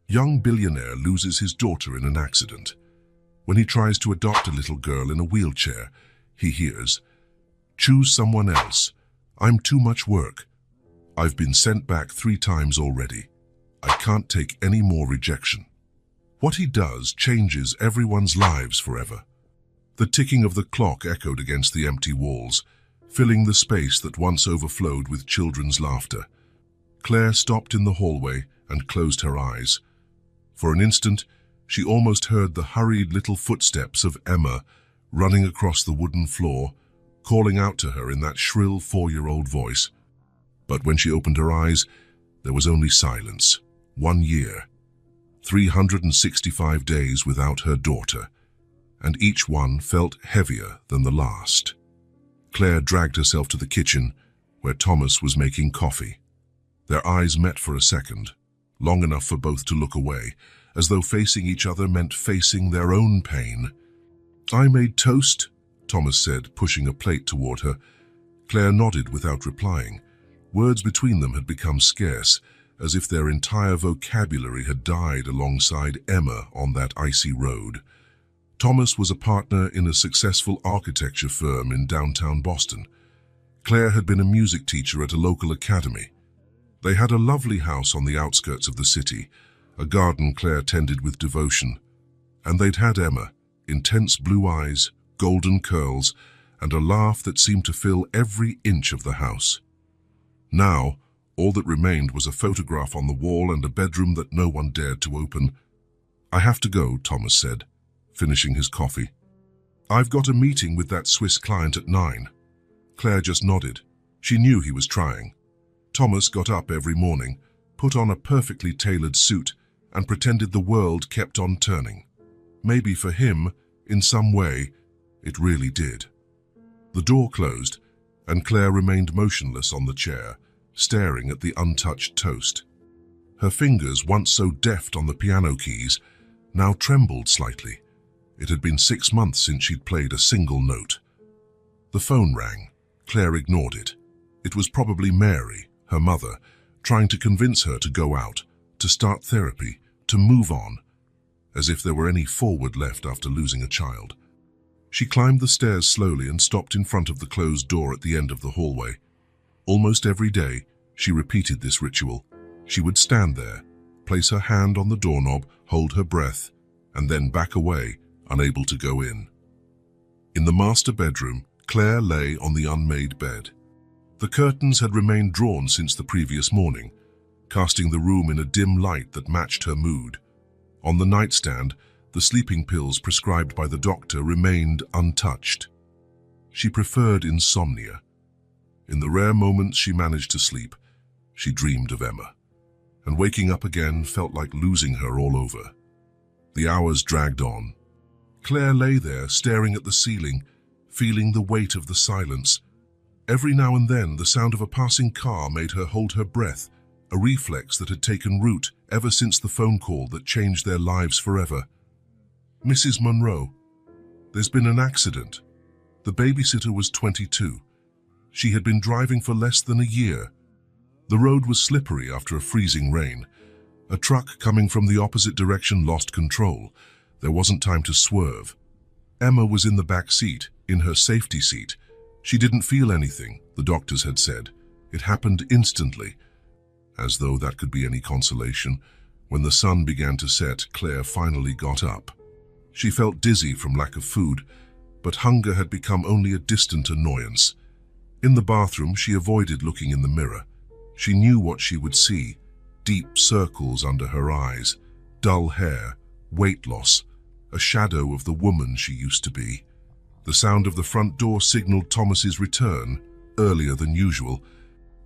Young billionaire loses his daughter in an accident. When he tries to adopt a little girl in a wheelchair, he hears, "Choose someone else. I'm too much work. I've been sent back 3 times already. I can't take any more rejection." What he does changes everyone's lives forever. The ticking of the clock echoed against the empty walls, filling the space that once overflowed with children's laughter. Claire stopped in the hallway and closed her eyes. For an instant, she almost heard the hurried little footsteps of Emma running across the wooden floor, calling out to her in that shrill 4-year-old voice. But when she opened her eyes, there was only silence. 1 year. 365 days without her daughter, and each one felt heavier than the last. Claire dragged herself to the kitchen, where Thomas was making coffee. Their eyes met for a second, long enough for both to look away, as though facing each other meant facing their own pain. "I made toast," Thomas said, pushing a plate toward her. Claire nodded without replying. Words between them had become scarce, as if their entire vocabulary had died alongside Emma on that icy road. Thomas was a partner in a successful architecture firm in downtown Boston. Claire had been a music teacher at a local academy. They had a lovely house on the outskirts of the city, a garden Claire tended with devotion. And they'd had Emma, intense blue eyes, golden curls, and a laugh that seemed to fill every inch of the house. Now, all that remained was a photograph on the wall and a bedroom that no one dared to open. "I have to go," Thomas said, finishing his coffee. "I've got a meeting with that Swiss client at 9. Claire just nodded. She knew he was trying. Thomas got up every morning, put on a perfectly tailored suit, and pretended the world kept on turning. Maybe for him, in some way, it really did. The door closed, and Claire remained motionless on the chair, staring at the untouched toast. Her fingers, once so deft on the piano keys, now trembled slightly. It had been 6 months since she'd played a single note. The phone rang. Claire ignored it. It was probably Mary, her mother, trying to convince her to go out, to start therapy, to move on, as if there were any forward left after losing a child. She climbed the stairs slowly and stopped in front of the closed door at the end of the hallway. Almost every day, she repeated this ritual. She would stand there, place her hand on the doorknob, hold her breath, and then back away, unable to go in. In the master bedroom, Claire lay on the unmade bed. The curtains had remained drawn since the previous morning, casting the room in a dim light that matched her mood. On the nightstand, the sleeping pills prescribed by the doctor remained untouched. She preferred insomnia. In the rare moments she managed to sleep, she dreamed of Emma, and waking up again felt like losing her all over. The hours dragged on. Claire lay there, staring at the ceiling, feeling the weight of the silence. Every now and then, the sound of a passing car made her hold her breath, a reflex that had taken root ever since the phone call that changed their lives forever. "Mrs. Monroe, there's been an accident." The babysitter was 22. She had been driving for less than a year. The road was slippery after a freezing rain. A truck coming from the opposite direction lost control. There wasn't time to swerve. Emma was in the back seat, in her safety seat. She didn't feel anything, the doctors had said. It happened instantly. As though that could be any consolation, when the sun began to set, Claire finally got up. She felt dizzy from lack of food, but hunger had become only a distant annoyance. In the bathroom, she avoided looking in the mirror. She knew what she would see: deep circles under her eyes, dull hair, weight loss, a shadow of the woman she used to be. The sound of the front door signaled Thomas's return, earlier than usual.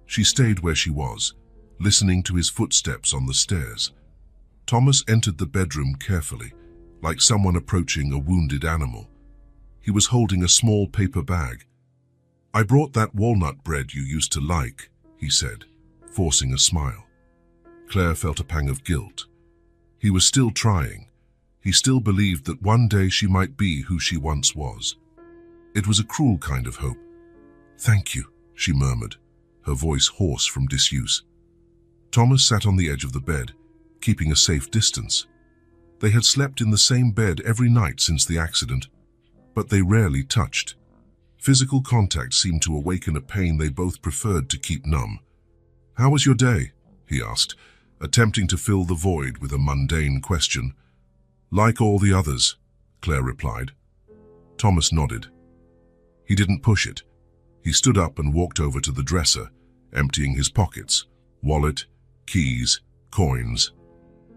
She stayed where she was, listening to his footsteps on the stairs. Thomas entered the bedroom carefully, like someone approaching a wounded animal. He was holding a small paper bag. "I brought that walnut bread you used to like," he said, forcing a smile. Claire felt a pang of guilt. He was still trying. He still believed that one day she might be who she once was. It was a cruel kind of hope. "Thank you," she murmured, her voice hoarse from disuse. Thomas sat on the edge of the bed, keeping a safe distance. They had slept in the same bed every night since the accident, but they rarely touched. Physical contact seemed to awaken a pain they both preferred to keep numb. "How was your day?" he asked, attempting to fill the void with a mundane question. "Like all the others," Claire replied. Thomas nodded. He didn't push it. He stood up and walked over to the dresser, emptying his pockets, wallet, keys, coins.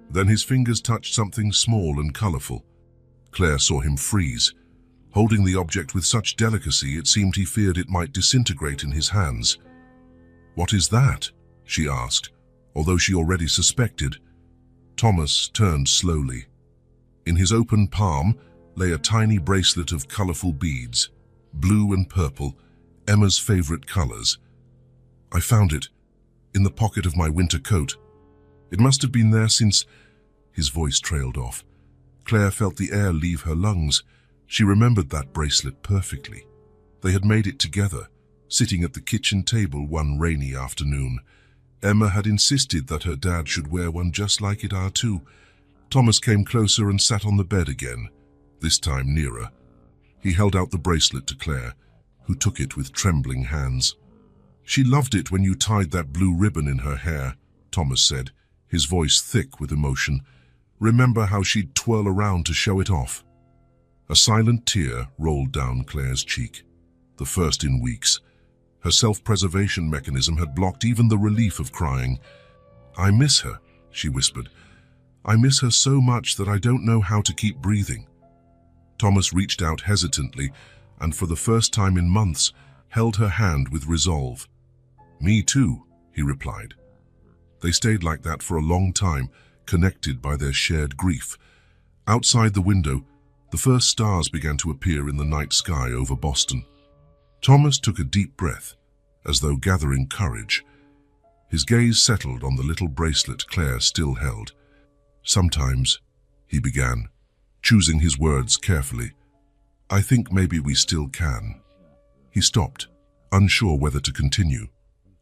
Then his fingers touched something small and colorful. Claire saw him freeze. Holding the object with such delicacy, it seemed he feared it might disintegrate in his hands. "What is that?" she asked, although she already suspected. Thomas turned slowly. In his open palm lay a tiny bracelet of colorful beads, blue and purple, Emma's favorite colors. "I found it in the pocket of my winter coat. It must have been there since—" His voice trailed off. Claire felt the air leave her lungs. She remembered that bracelet perfectly. They had made it together, sitting at the kitchen table one rainy afternoon. Emma had insisted that her dad should wear one just like it too. Thomas came closer and sat on the bed again, this time nearer. He held out the bracelet to Claire, who took it with trembling hands. "She loved it when you tied that blue ribbon in her hair," Thomas said, his voice thick with emotion. "Remember how she'd twirl around to show it off?" A silent tear rolled down Claire's cheek, the first in weeks. Her self-preservation mechanism had blocked even the relief of crying. "I miss her," she whispered. "I miss her so much that I don't know how to keep breathing." Thomas reached out hesitantly and, for the first time in months, held her hand with resolve. "Me too," he replied. They stayed like that for a long time, connected by their shared grief. Outside the window, the first stars began to appear in the night sky over Boston. Thomas took a deep breath, as though gathering courage. His gaze settled on the little bracelet Claire still held. "Sometimes," he began, choosing his words carefully, "I think maybe we still can." He stopped, unsure whether to continue.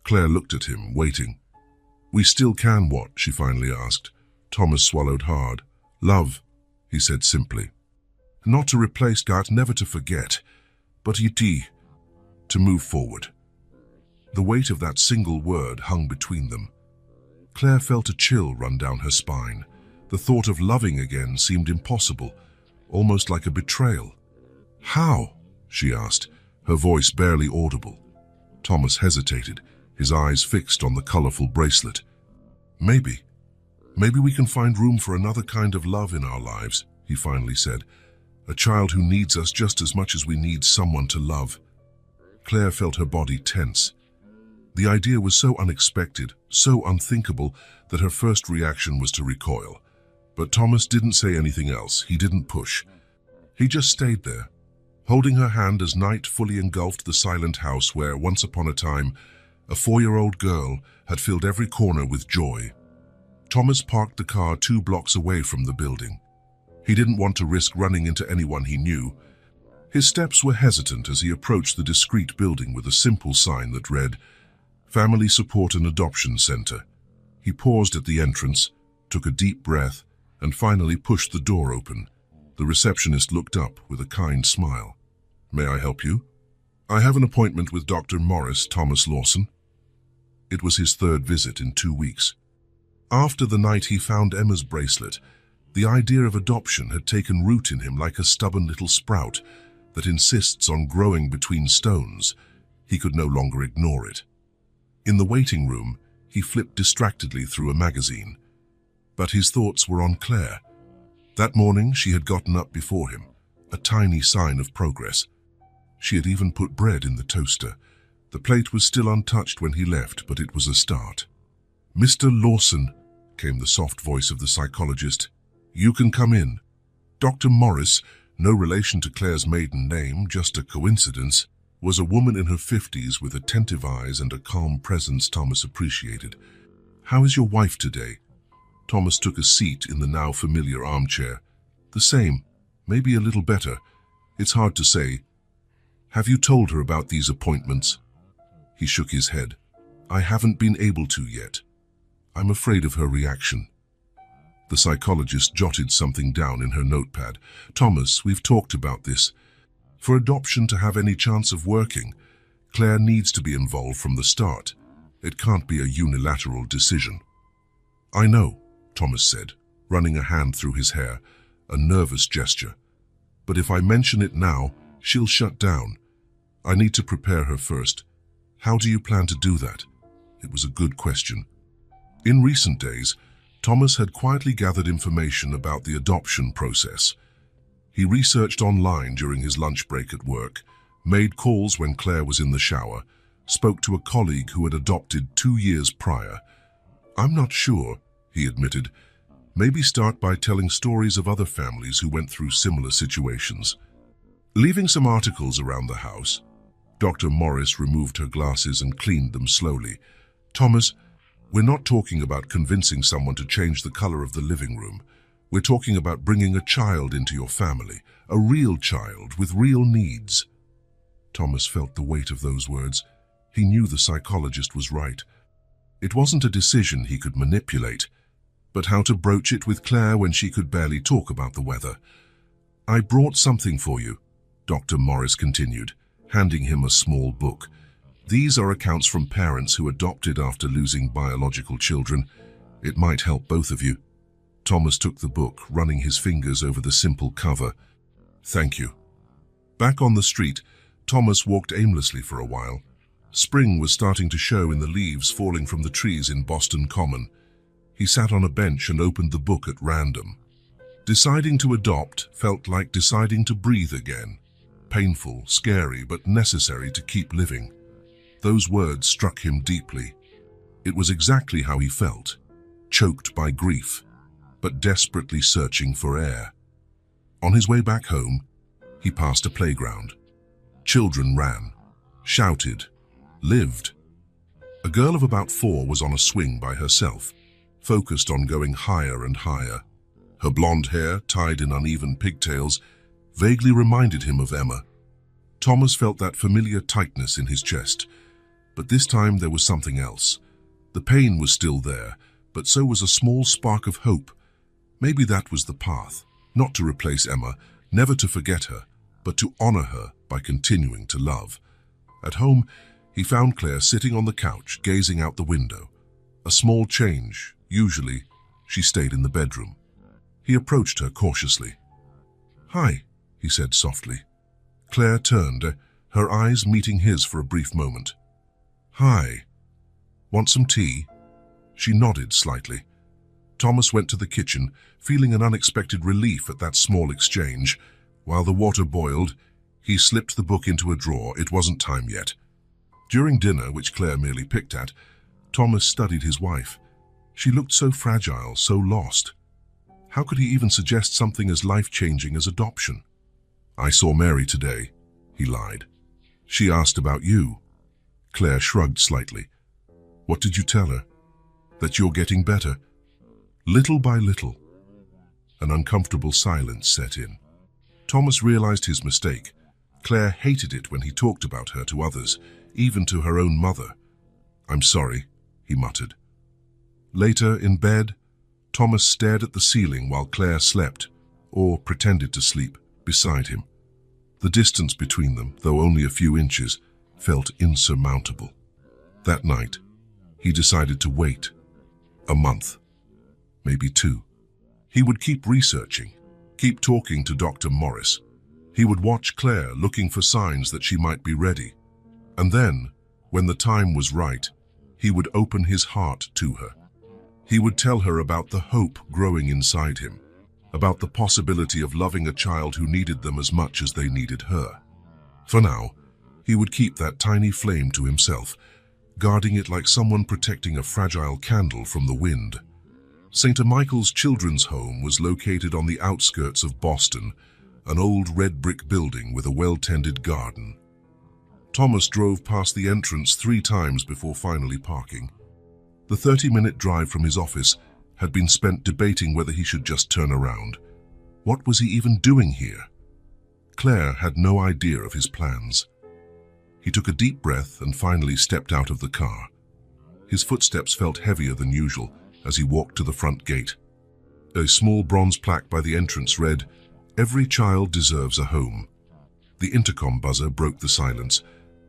Claire looked at him, waiting. "We still can what?" she finally asked. Thomas swallowed hard. "Love," he said simply. "Not to replace God, never to forget, but to move forward." The weight of that single word hung between them. Claire felt a chill run down her spine. The thought of loving again seemed impossible, almost like a betrayal. "How?" she asked, her voice barely audible. Thomas hesitated, his eyes fixed on the colorful bracelet. Maybe we can find room for another kind of love in our lives," he finally said. "A child who needs us just as much as we need someone to love." Claire felt her body tense. The idea was so unexpected, so unthinkable, that her first reaction was to recoil. But Thomas didn't say anything else. He didn't push. He just stayed there, holding her hand as night fully engulfed the silent house where, once upon a time, a 4-year-old girl had filled every corner with joy. Thomas parked the car 2 blocks away from the building. He didn't want to risk running into anyone he knew. His steps were hesitant as he approached the discreet building with a simple sign that read, "Family Support and Adoption Center." He paused at the entrance, took a deep breath, and finally pushed the door open. The receptionist looked up with a kind smile. "May I help you?" "I have an appointment with Dr. Morris, Thomas Lawson." It was his 3rd visit in 2 weeks. After the night he found Emma's bracelet, the idea of adoption had taken root in him like a stubborn little sprout that insists on growing between stones. He could no longer ignore it. In the waiting room, he flipped distractedly through a magazine. But his thoughts were on Claire. That morning she had gotten up before him, a tiny sign of progress. She had even put bread in the toaster. The plate was still untouched when he left, but it was a start. "Mr. Lawson," came the soft voice of the psychologist. "You can come in." Dr. Morris, no relation to Claire's maiden name, just a coincidence, was a woman in her 50s with attentive eyes and a calm presence Thomas appreciated. "How is your wife today?" Thomas took a seat in the now familiar armchair. "The same, maybe a little better. It's hard to say." "Have you told her about these appointments?" He shook his head. "I haven't been able to yet. I'm afraid of her reaction." The psychologist jotted something down in her notepad. "Thomas, we've talked about this. For adoption to have any chance of working, Claire needs to be involved from the start. It can't be a unilateral decision." "I know," Thomas said, running a hand through his hair, a nervous gesture. "But if I mention it now, she'll shut down. I need to prepare her first. How do you plan to do that?" It was a good question. In recent days, Thomas had quietly gathered information about the adoption process. He researched online during his lunch break at work, made calls when Claire was in the shower, spoke to a colleague who had adopted 2 years prior. "I'm not sure," he admitted. "Maybe start by telling stories of other families who went through similar situations." Leaving some articles around the house, Dr. Morris removed her glasses and cleaned them slowly. "Thomas, we're not talking about convincing someone to change the color of the living room. We're talking about bringing a child into your family, a real child with real needs." Thomas felt the weight of those words. He knew the psychologist was right. It wasn't a decision he could manipulate, but how to broach it with Claire when she could barely talk about the weather. "I brought something for you," Dr. Morris continued, handing him a small book. "These are accounts from parents who adopted after losing biological children. It might help both of you." Thomas took the book, running his fingers over the simple cover. "Thank you." Back on the street, Thomas walked aimlessly for a while. Spring was starting to show in the leaves falling from the trees in Boston Common. He sat on a bench and opened the book at random. Deciding to adopt felt like deciding to breathe again. Painful, scary, but necessary to keep living. Those words struck him deeply. It was exactly how he felt, choked by grief, but desperately searching for air. On his way back home, he passed a playground. Children ran, shouted, lived. A girl of about 4 was on a swing by herself, focused on going higher and higher. Her blonde hair, tied in uneven pigtails, vaguely reminded him of Emma. Thomas felt that familiar tightness in his chest, but this time there was something else. The pain was still there, but so was a small spark of hope. Maybe that was the path, not to replace Emma, never to forget her, but to honor her by continuing to love. At home, he found Claire sitting on the couch, gazing out the window. A small change. Usually, she stayed in the bedroom. He approached her cautiously. "Hi," he said softly. Claire turned, her eyes meeting his for a brief moment. "Hi. Want some tea?" She nodded slightly. Thomas went to the kitchen, feeling an unexpected relief at that small exchange. While the water boiled, he slipped the book into a drawer. It wasn't time yet. During dinner, which Claire merely picked at, Thomas studied his wife. She looked so fragile, so lost. How could he even suggest something as life-changing as adoption? "I saw Mary today," he lied. "She asked about you." Claire shrugged slightly. "What did you tell her? That you're getting better?" Little by little, an uncomfortable silence set in. Thomas realized his mistake. Claire hated it when he talked about her to others, even to her own mother. "I'm sorry," he muttered. Later, in bed, Thomas stared at the ceiling while Claire slept, or pretended to sleep, beside him. The distance between them, though only a few inches, felt insurmountable. That night, he decided to wait. A month. Maybe 2. He would keep researching, keep talking to Dr. Morris. He would watch Claire, looking for signs that she might be ready. And then, when the time was right, he would open his heart to her. He would tell her about the hope growing inside him, about the possibility of loving a child who needed them as much as they needed her. For now, he would keep that tiny flame to himself, guarding it like someone protecting a fragile candle from the wind. St. Michael's Children's Home was located on the outskirts of Boston, an old red brick building with a well-tended garden. Thomas drove past the entrance 3 times before finally parking. The 30-minute drive from his office had been spent debating whether he should just turn around. What was he even doing here? Claire had no idea of his plans. He took a deep breath and finally stepped out of the car. His footsteps felt heavier than usual as he walked to the front gate. A small bronze plaque by the entrance read, "Every child deserves a home." The intercom buzzer broke the silence.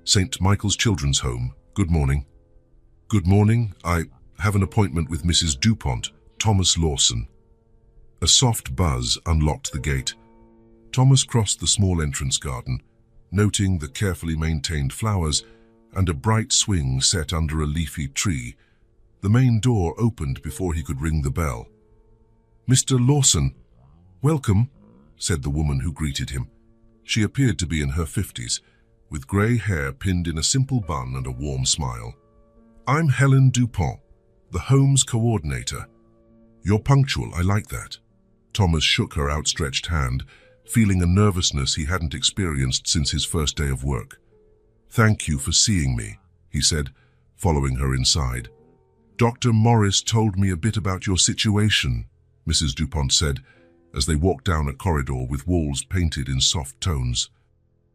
"St. Michael's Children's Home, good morning." "Good morning. I have an appointment with Mrs. DuPont, Thomas Lawson." A soft buzz unlocked the gate. Thomas crossed the small entrance garden, noting the carefully maintained flowers and a bright swing set under a leafy tree. The main door opened before he could ring the bell. "Mr. Lawson, welcome," said the woman who greeted him. She appeared to be in her 50s, with grey hair pinned in a simple bun and a warm smile. "I'm Helen DuPont, the home's coordinator." "You're punctual, I like that." Thomas shook her outstretched hand, feeling a nervousness he hadn't experienced since his first day of work. "Thank you for seeing me," he said, following her inside. "Dr. Morris told me a bit about your situation," Mrs. DuPont said, as they walked down a corridor with walls painted in soft tones.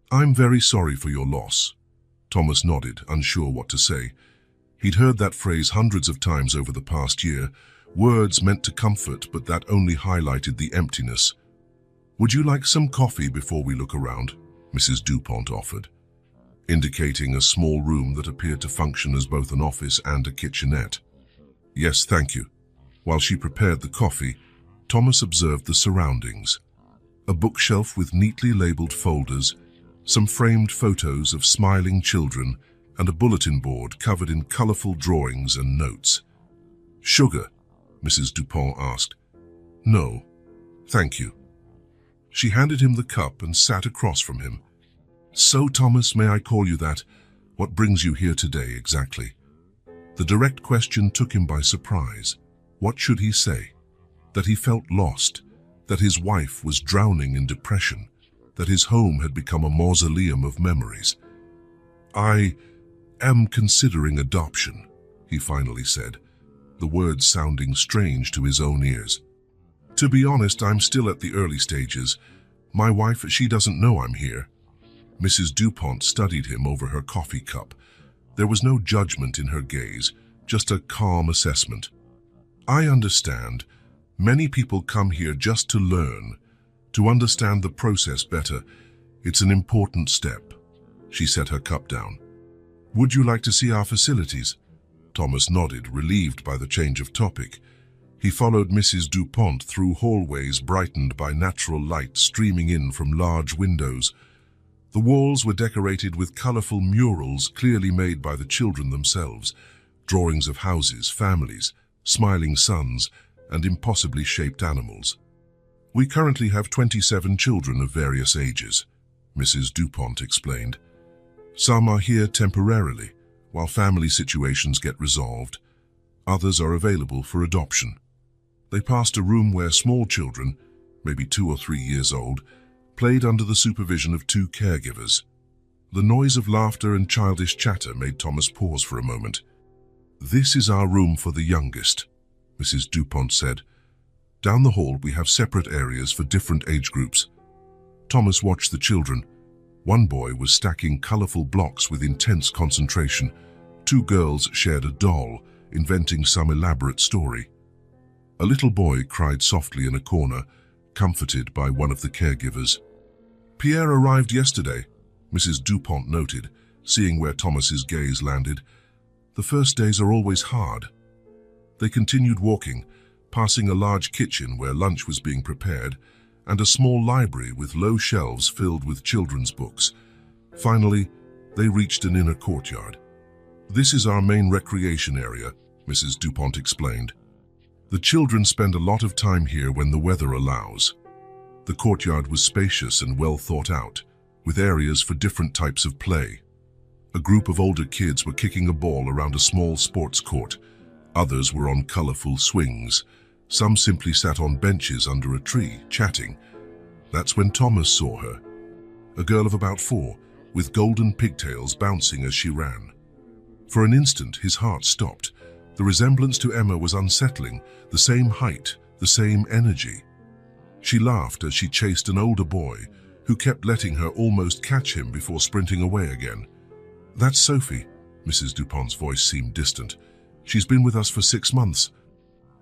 "I'm very sorry for your loss." Thomas nodded, unsure what to say. He'd heard that phrase hundreds of times over the past year, words meant to comfort, but that only highlighted the emptiness. "Would you like some coffee before we look around?" Mrs. DuPont offered, indicating a small room that appeared to function as both an office and a kitchenette. "Yes, thank you." While she prepared the coffee, Thomas observed the surroundings. A bookshelf with neatly labeled folders, some framed photos of smiling children, and a bulletin board covered in colorful drawings and notes. "Sugar?" Mrs. DuPont asked. "No, thank you." She handed him the cup and sat across from him. "So, Thomas, may I call you that? What brings you here today, exactly?" The direct question took him by surprise. What should he say? That he felt lost, that his wife was drowning in depression, that his home had become a mausoleum of memories. "I am considering adoption," he finally said, the words sounding strange to his own ears. "To be honest, I'm still at the early stages. My wife, she doesn't know I'm here." Mrs. DuPont studied him over her coffee cup. There was no judgment in her gaze, just a calm assessment. "I understand. Many people come here just to learn, to understand the process better. It's an important step." She set her cup down. "Would you like to see our facilities?" Thomas nodded, relieved by the change of topic. He followed Mrs. DuPont through hallways brightened by natural light streaming in from large windows. The walls were decorated with colorful murals clearly made by the children themselves, drawings of houses, families, smiling suns, and impossibly shaped animals. "We currently have 27 children of various ages," Mrs. DuPont explained. "Some are here temporarily, while family situations get resolved. Others are available for adoption." They passed a room where small children, maybe 2 or 3 years old, played under the supervision of 2 caregivers. The noise of laughter and childish chatter made Thomas pause for a moment. "This is our room for the youngest," Mrs. DuPont said. "Down the hall we have separate areas for different age groups." Thomas watched the children. One boy was stacking colorful blocks with intense concentration. 2 girls shared a doll, inventing some elaborate story. A little boy cried softly in a corner, comforted by one of the caregivers. "Pierre arrived yesterday," Mrs. DuPont noted, seeing where Thomas's gaze landed. "The first days are always hard." They continued walking, passing a large kitchen where lunch was being prepared, and a small library with low shelves filled with children's books. Finally, they reached an inner courtyard. "This is our main recreation area," Mrs. DuPont explained. "The children spend a lot of time here when the weather allows." The courtyard was spacious and well thought out, with areas for different types of play. A group of older kids were kicking a ball around a small sports court. Others were on colorful swings. Some simply sat on benches under a tree, chatting. That's when Thomas saw her. A girl of about 4, with golden pigtails bouncing as she ran. For an instant, his heart stopped. The resemblance to Emma was unsettling, the same height, the same energy. She laughed as she chased an older boy, who kept letting her almost catch him before sprinting away again. "That's Sophie," Mrs. DuPont's voice seemed distant. "She's been with us for 6 months.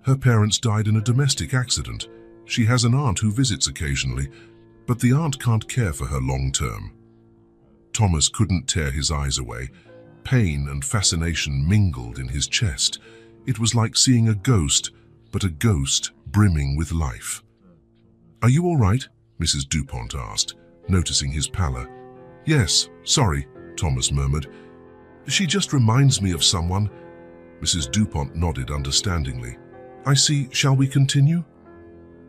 Her parents died in a domestic accident. She has an aunt who visits occasionally, but the aunt can't care for her long term. Thomas couldn't tear his eyes away. Pain and fascination mingled in his chest. It was like seeing a ghost, but a ghost brimming with life. "Are you all right?" Mrs. Dupont asked, noticing his pallor. "Yes, sorry," Thomas murmured. "She just reminds me of someone." Mrs. Dupont nodded understandingly. "I see. Shall we continue?"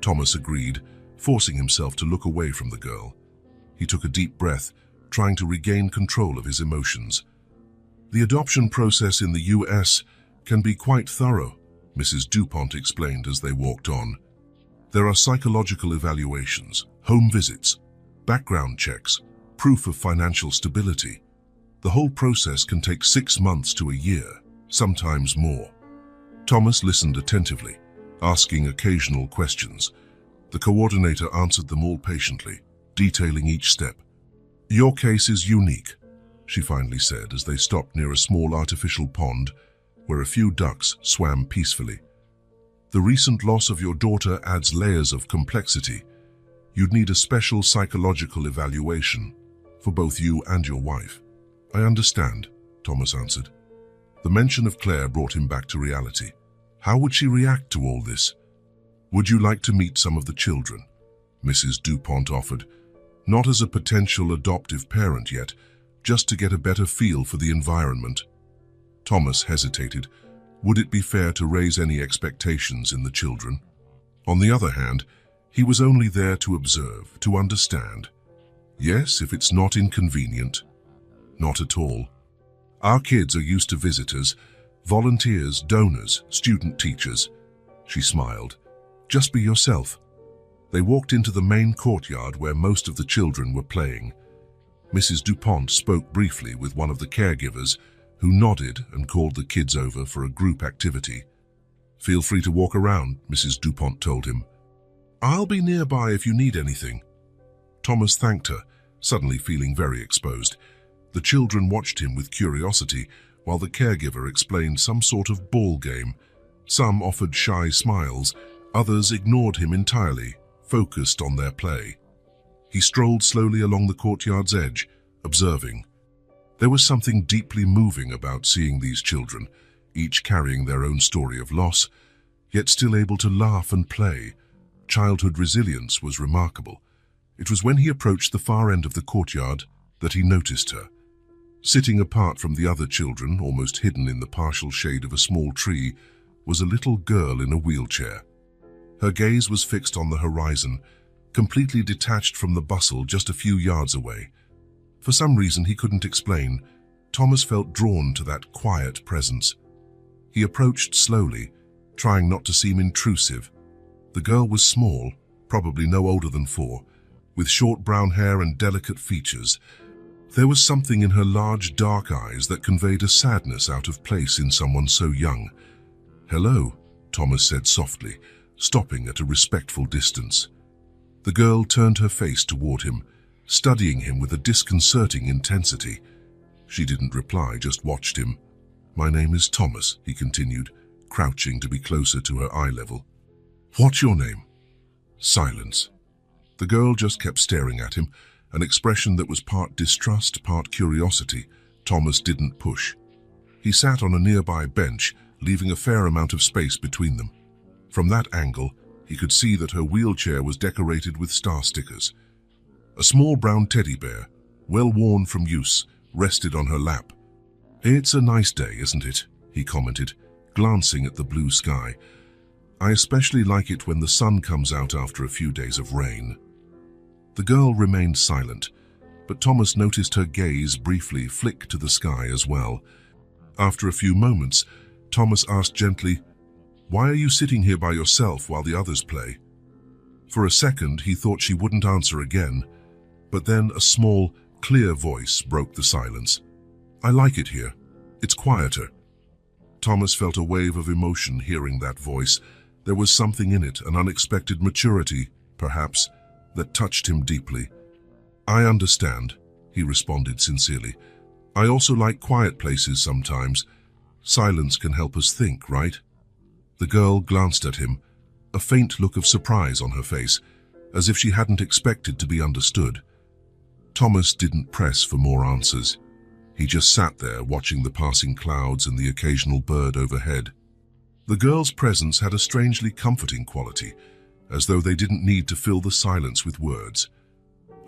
Thomas agreed, forcing himself to look away from the girl. He took a deep breath, trying to regain control of his emotions. "The adoption process in the US can be quite thorough," Mrs. Dupont explained as they walked on. "There are psychological evaluations, home visits, background checks, proof of financial stability. The whole process can take 6 months to a year, sometimes more." Thomas listened attentively, asking occasional questions. The coordinator answered them all patiently, detailing each step. "Your case is unique," she finally said as they stopped near a small artificial pond where a few ducks swam peacefully. "The recent loss of your daughter adds layers of complexity. You'd need a special psychological evaluation for both you and your wife." "I understand," Thomas answered. The mention of Claire brought him back to reality. How would she react to all this? "Would you like to meet some of the children?" Mrs. Dupont offered. "Not as a potential adoptive parent yet, just to get a better feel for the environment." Thomas hesitated. Would it be fair to raise any expectations in the children? On the other hand, he was only there to observe, to understand. Yes, if it's not inconvenient. Not at all. "Our kids are used to visitors, volunteers, donors, student teachers." She smiled. "Just be yourself." They walked into the main courtyard where most of the children were playing. Mrs. Dupont spoke briefly with one of the caregivers, who nodded and called the kids over for a group activity. "Feel free to walk around," Mrs. Dupont told him. "I'll be nearby if you need anything." Thomas thanked her, suddenly feeling very exposed. The children watched him with curiosity, while the caregiver explained some sort of ball game. Some offered shy smiles, others ignored him entirely, focused on their play. He strolled slowly along the courtyard's edge, observing. There was something deeply moving about seeing these children, each carrying their own story of loss, yet still able to laugh and play. Childhood resilience was remarkable. It was when he approached the far end of the courtyard that he noticed her. Sitting apart from the other children, almost hidden in the partial shade of a small tree, was a little girl in a wheelchair. Her gaze was fixed on the horizon, completely detached from the bustle just a few yards away. For some reason he couldn't explain, Thomas felt drawn to that quiet presence. He approached slowly, trying not to seem intrusive. The girl was small, probably no older than 4, with short brown hair and delicate features. There was something in her large, dark eyes that conveyed a sadness out of place in someone so young. "Hello," Thomas said softly, stopping at a respectful distance. The girl turned her face toward him, studying him with a disconcerting intensity. She didn't reply, just watched him. "My name is Thomas," he continued, crouching to be closer to her eye level. "What's your name?" Silence. The girl just kept staring at him, an expression that was part distrust, part curiosity. Thomas didn't push. He sat on a nearby bench, leaving a fair amount of space between them. From that angle, he could see that her wheelchair was decorated with star stickers. A small brown teddy bear, well worn from use, rested on her lap. "It's a nice day, isn't it?" he commented, glancing at the blue sky. "I especially like it when the sun comes out after a few days of rain." The girl remained silent, but Thomas noticed her gaze briefly flick to the sky as well. After a few moments, Thomas asked gently, "Why are you sitting here by yourself while the others play?" For a second, he thought she wouldn't answer again, but then a small, clear voice broke the silence. "I like it here. It's quieter." Thomas felt a wave of emotion hearing that voice. There was something in it, an unexpected maturity, perhaps, that touched him deeply. "I understand," he responded sincerely. "I also like quiet places sometimes. Silence can help us think, right?" The girl glanced at him, a faint look of surprise on her face, as if she hadn't expected to be understood. Thomas didn't press for more answers. He just sat there watching the passing clouds and the occasional bird overhead. The girl's presence had a strangely comforting quality, as though they didn't need to fill the silence with words.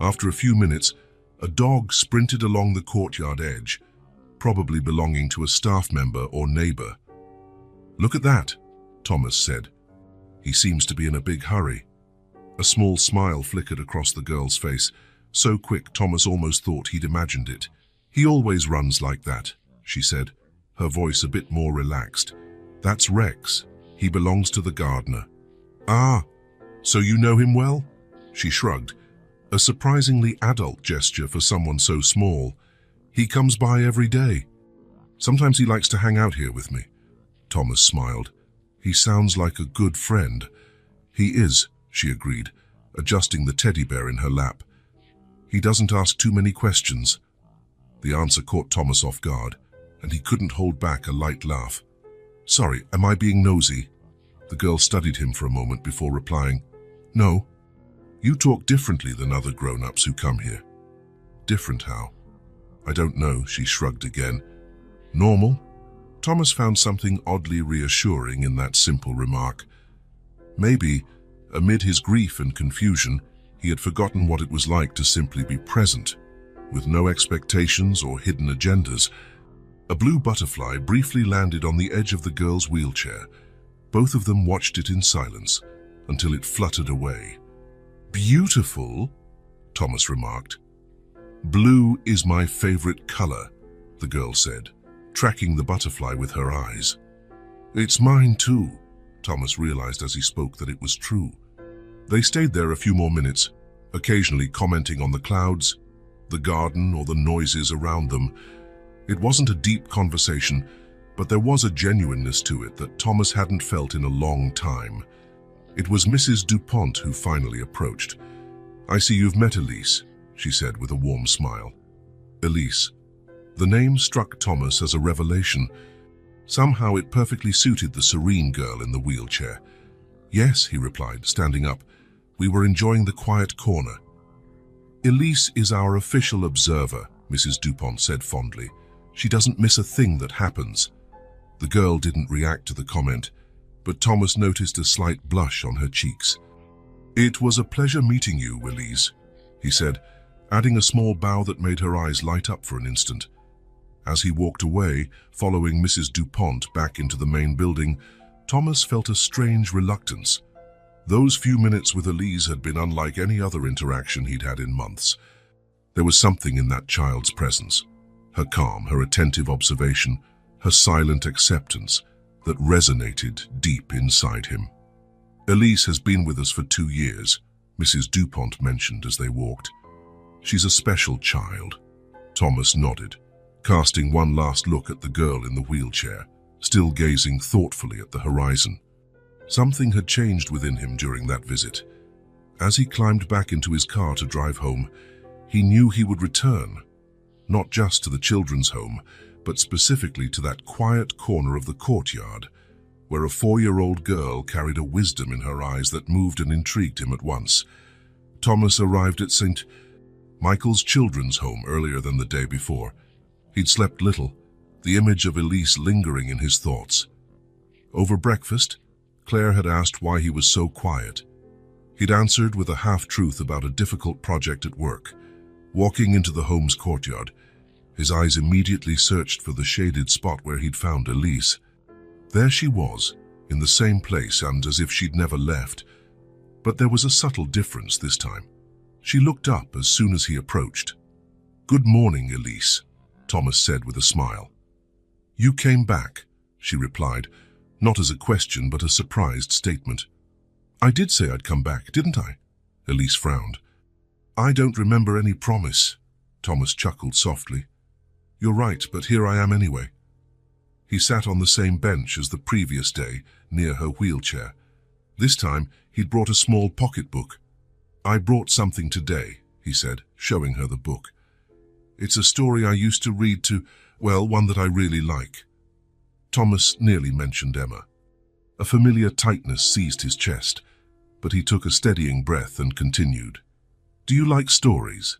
After a few minutes, a dog sprinted along the courtyard edge, probably belonging to a staff member or neighbor. "Look at that," Thomas said. "He seems to be in a big hurry." A small smile flickered across the girl's face, so quick Thomas almost thought he'd imagined it. "He always runs like that," she said, her voice a bit more relaxed. "That's Rex. He belongs to the gardener." "Ah, so you know him well?" She shrugged, a surprisingly adult gesture for someone so small. "He comes by every day. Sometimes he likes to hang out here with me." Thomas smiled. "He sounds like a good friend." "He is," she agreed, adjusting the teddy bear in her lap. "He doesn't ask too many questions." The answer caught Thomas off guard, and he couldn't hold back a light laugh. "Sorry, am I being nosy?" The girl studied him for a moment before replying, "No. You talk differently than other grown-ups who come here." "Different how?" "I don't know," she shrugged again. "Normal?" Thomas found something oddly reassuring in that simple remark. Maybe, amid his grief and confusion, he had forgotten what it was like to simply be present, with no expectations or hidden agendas. A blue butterfly briefly landed on the edge of the girl's wheelchair. Both of them watched it in silence until it fluttered away. "Beautiful," Thomas remarked. "Blue is my favorite color," the girl said, tracking the butterfly with her eyes. "It's mine too," Thomas realized as he spoke that it was true. They stayed there a few more minutes, occasionally commenting on the clouds, the garden, or the noises around them. It wasn't a deep conversation, but there was a genuineness to it that Thomas hadn't felt in a long time. It was Mrs. DuPont who finally approached. "I see you've met Elise," she said with a warm smile. Elise. The name struck Thomas as a revelation. Somehow it perfectly suited the serene girl in the wheelchair. "Yes," he replied, standing up. "We were enjoying the quiet corner." "Elise is our official observer," Mrs. DuPont said fondly. "She doesn't miss a thing that happens." The girl didn't react to the comment, but Thomas noticed a slight blush on her cheeks. "It was a pleasure meeting you, Elise," he said, adding a small bow that made her eyes light up for an instant. As he walked away, following Mrs. DuPont back into the main building, Thomas felt a strange reluctance. Those few minutes with Elise had been unlike any other interaction he'd had in months. There was something in that child's presence, her calm, her attentive observation, her silent acceptance, that resonated deep inside him. "Elise has been with us for 2 years, Mrs. DuPont mentioned as they walked. "She's a special child." Thomas nodded, casting one last look at the girl in the wheelchair, still gazing thoughtfully at the horizon. Something had changed within him during that visit. As he climbed back into his car to drive home, he knew he would return, not just to the children's home, but specifically to that quiet corner of the courtyard, where a 4-year-old girl carried a wisdom in her eyes that moved and intrigued him at once. Thomas arrived at St. Michael's Children's Home earlier than the day before. He'd slept little, the image of Elise lingering in his thoughts. Over breakfast, Claire had asked why he was so quiet. He'd answered with a half-truth about a difficult project at work. Walking into the home's courtyard, his eyes immediately searched for the shaded spot where he'd found Elise. There she was, in the same place and as if she'd never left. But there was a subtle difference this time. She looked up as soon as he approached. "Good morning, Elise," Thomas said with a smile. "You came back," she replied, not as a question but a surprised statement. "I did say I'd come back, didn't I?" Elise frowned. "I don't remember any promise," Thomas chuckled softly. "You're right, but here I am anyway." He sat on the same bench as the previous day, near her wheelchair. This time, he'd brought a small pocketbook. "I brought something today," he said, showing her the book. "It's a story I used to read one that I really like." Thomas nearly mentioned Emma. A familiar tightness seized his chest, but he took a steadying breath and continued. "Do you like stories?"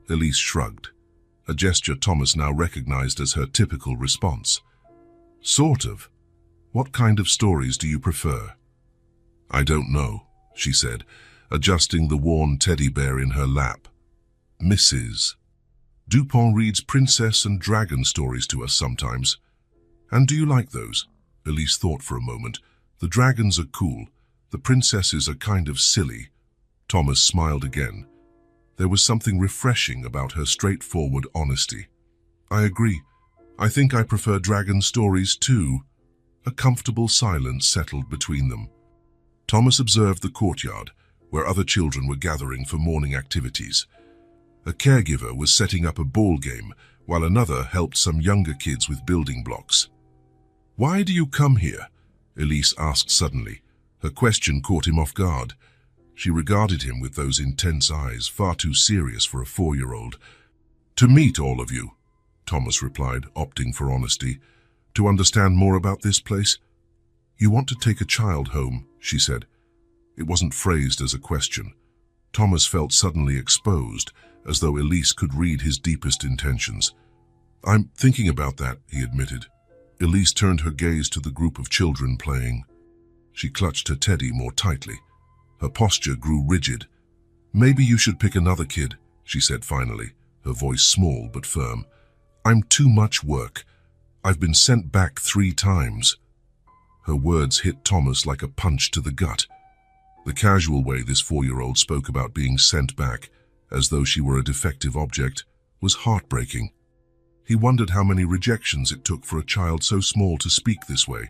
Elise shrugged, a gesture Thomas now recognized as her typical response. "Sort of. What kind of stories do you prefer?" "I don't know," she said, adjusting the worn teddy bear in her lap. "Mrs. Dupont reads princess and dragon stories to us sometimes. And do you like those?" Elise thought for a moment. "The dragons are cool. The princesses are kind of silly." Thomas smiled again. There was something refreshing about her straightforward honesty. "I agree. I think I prefer dragon stories too." A comfortable silence settled between them. Thomas observed the courtyard, where other children were gathering for morning activities. A caregiver was setting up a ball game, while another helped some younger kids with building blocks. "Why do you come here?" Elise asked suddenly. Her question caught him off guard. She regarded him with those intense eyes, far too serious for a 4-year-old. "To meet all of you," Thomas replied, opting for honesty. "To understand more about this place." "You want to take a child home," she said. It wasn't phrased as a question. Thomas felt suddenly exposed, as though Elise could read his deepest intentions. "I'm thinking about that," he admitted. Elise turned her gaze to the group of children playing. She clutched her teddy more tightly. Her posture grew rigid. "Maybe you should pick another kid," she said finally, her voice small but firm. "I'm too much work. I've been sent back 3 times. Her words hit Thomas like a punch to the gut. The casual way this 4-year-old spoke about being sent back, as though she were a defective object, was heartbreaking. He wondered how many rejections it took for a child so small to speak this way.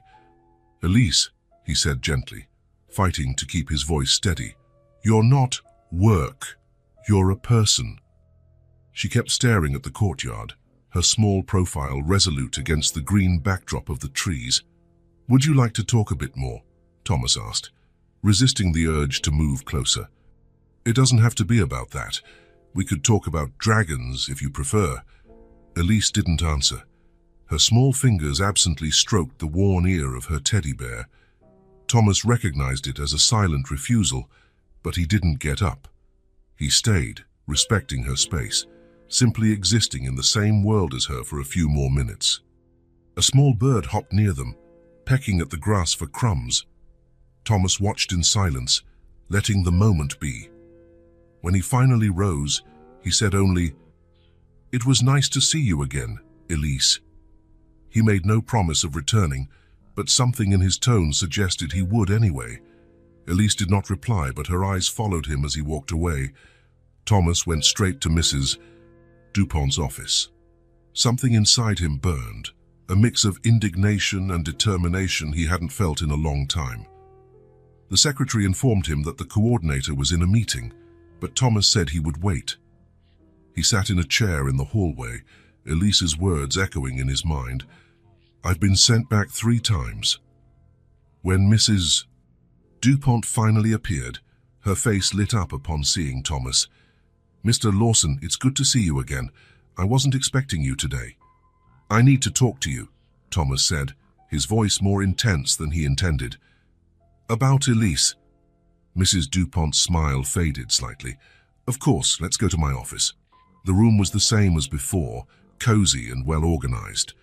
"Elise," he said gently, fighting to keep his voice steady, "you're not work. You're a person." She kept staring at the courtyard, her small profile resolute against the green backdrop of the trees. "Would you like to talk a bit more?" Thomas asked, resisting the urge to move closer. "It doesn't have to be about that. We could talk about dragons if you prefer." Elise didn't answer. Her small fingers absently stroked the worn ear of her teddy bear. Thomas recognized it as a silent refusal, but he didn't get up. He stayed, respecting her space, simply existing in the same world as her for a few more minutes. A small bird hopped near them, pecking at the grass for crumbs. Thomas watched in silence, letting the moment be. When he finally rose, he said only, "It was nice to see you again, Elise." He made no promise of returning, but something in his tone suggested he would anyway. Elise did not reply, but her eyes followed him as he walked away. Thomas went straight to Mrs. Dupont's office. Something inside him burned, a mix of indignation and determination he hadn't felt in a long time. The secretary informed him that the coordinator was in a meeting, but Thomas said he would wait. He sat in a chair in the hallway, Elise's words echoing in his mind. "I've been sent back 3 times. When Mrs. Dupont finally appeared, her face lit up upon seeing Thomas. "Mr. Lawson, it's good to see you again. I wasn't expecting you today." "I need to talk to you," Thomas said, his voice more intense than he intended. "About Elise." Mrs. Dupont's smile faded slightly. "Of course, let's go to my office." The room was the same as before, cozy and well organized.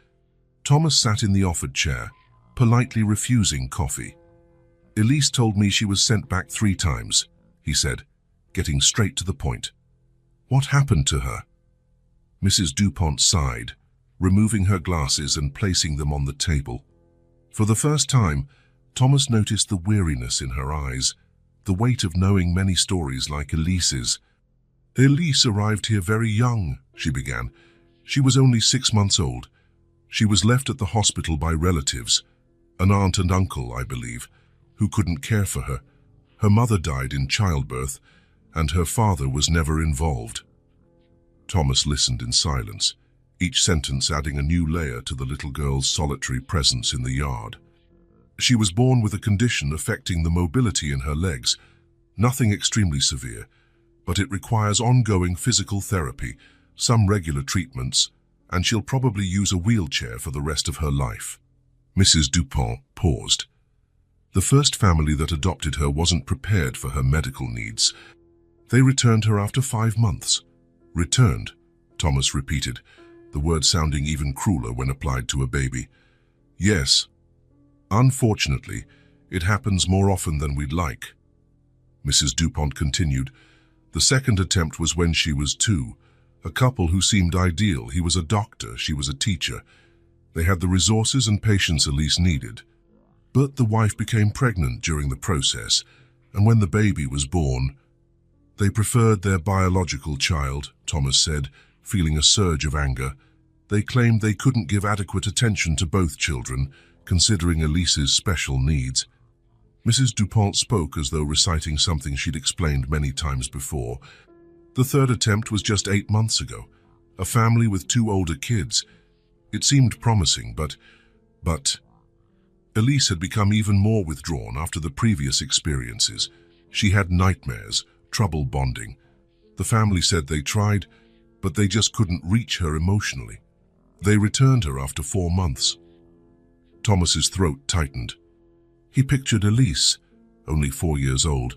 Thomas sat in the offered chair, politely refusing coffee. "Elise told me she was sent back 3 times, he said, getting straight to the point. "What happened to her?" Mrs. Dupont sighed, removing her glasses and placing them on the table. For the first time, Thomas noticed the weariness in her eyes, the weight of knowing many stories like Elise's. "Elise arrived here very young," she began. "She was only 6 months old. She was left at the hospital by relatives, an aunt and uncle, I believe, who couldn't care for her. Her mother died in childbirth, and her father was never involved." Thomas listened in silence, each sentence adding a new layer to the little girl's solitary presence in the yard. "She was born with a condition affecting the mobility in her legs, nothing extremely severe, but it requires ongoing physical therapy, some regular treatments, and she'll probably use a wheelchair for the rest of her life." Mrs. Dupont paused. The first family that adopted her wasn't prepared for her medical needs. They returned her after 5 months. Returned, Thomas repeated, the word sounding even crueler when applied to a baby. Yes. Unfortunately, it happens more often than we'd like. Mrs. DuPont continued. The second attempt was when she was 2. A couple who seemed ideal. He was a doctor, she was a teacher. They had the resources and patience Elise needed. But the wife became pregnant during the process, and when the baby was born, they preferred their biological child, Thomas said, feeling a surge of anger. They claimed they couldn't give adequate attention to both children, considering Elise's special needs. Mrs. DuPont spoke as though reciting something she'd explained many times before. The third attempt was just 8 months ago. A family with 2 older kids. It seemed promising, but Elise had become even more withdrawn after the previous experiences. She had nightmares, trouble bonding. The family said they tried, but they just couldn't reach her emotionally. They returned her after 4 months. Thomas's throat tightened. He pictured Elise, only 4 years old,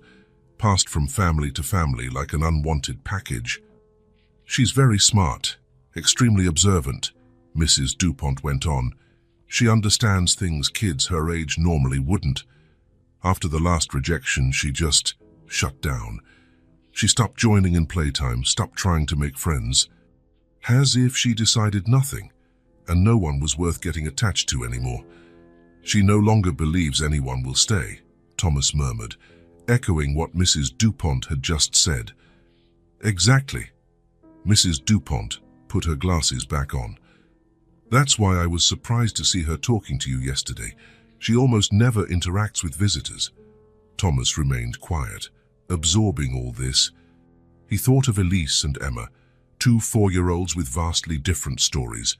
passed from family to family like an unwanted package. She's very smart, extremely observant, Mrs. DuPont went on. She understands things kids her age normally wouldn't. After the last rejection, she just shut down. She stopped joining in playtime, stopped trying to make friends. As if she decided nothing, and no one was worth getting attached to anymore. She no longer believes anyone will stay, Thomas murmured, echoing what Mrs. DuPont had just said. Exactly. Mrs. DuPont put her glasses back on. That's why I was surprised to see her talking to you yesterday. She almost never interacts with visitors. Thomas remained quiet, absorbing all this. He thought of Elise and Emma, 2 4-year-olds with vastly different stories.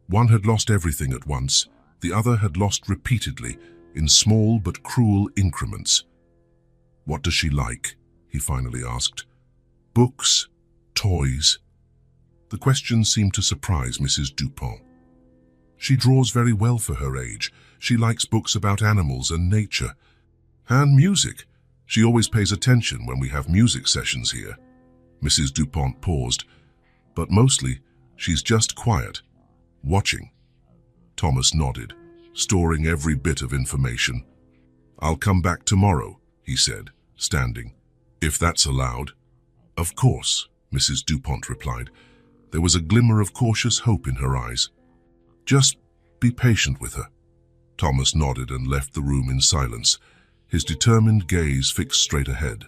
One had lost everything at once, the other had lost repeatedly, in small but cruel increments. What does she like? He finally asked. Books? Toys? The question seemed to surprise Mrs. DuPont. She draws very well for her age. She likes books about animals and nature. And music. She always pays attention when we have music sessions here. Mrs. DuPont paused. But mostly, she's just quiet, watching. Thomas nodded, storing every bit of information. I'll come back tomorrow, he said, standing. If that's allowed. Of course, Mrs. DuPont replied. There was a glimmer of cautious hope in her eyes. Just be patient with her. Thomas nodded and left the room in silence, his determined gaze fixed straight ahead.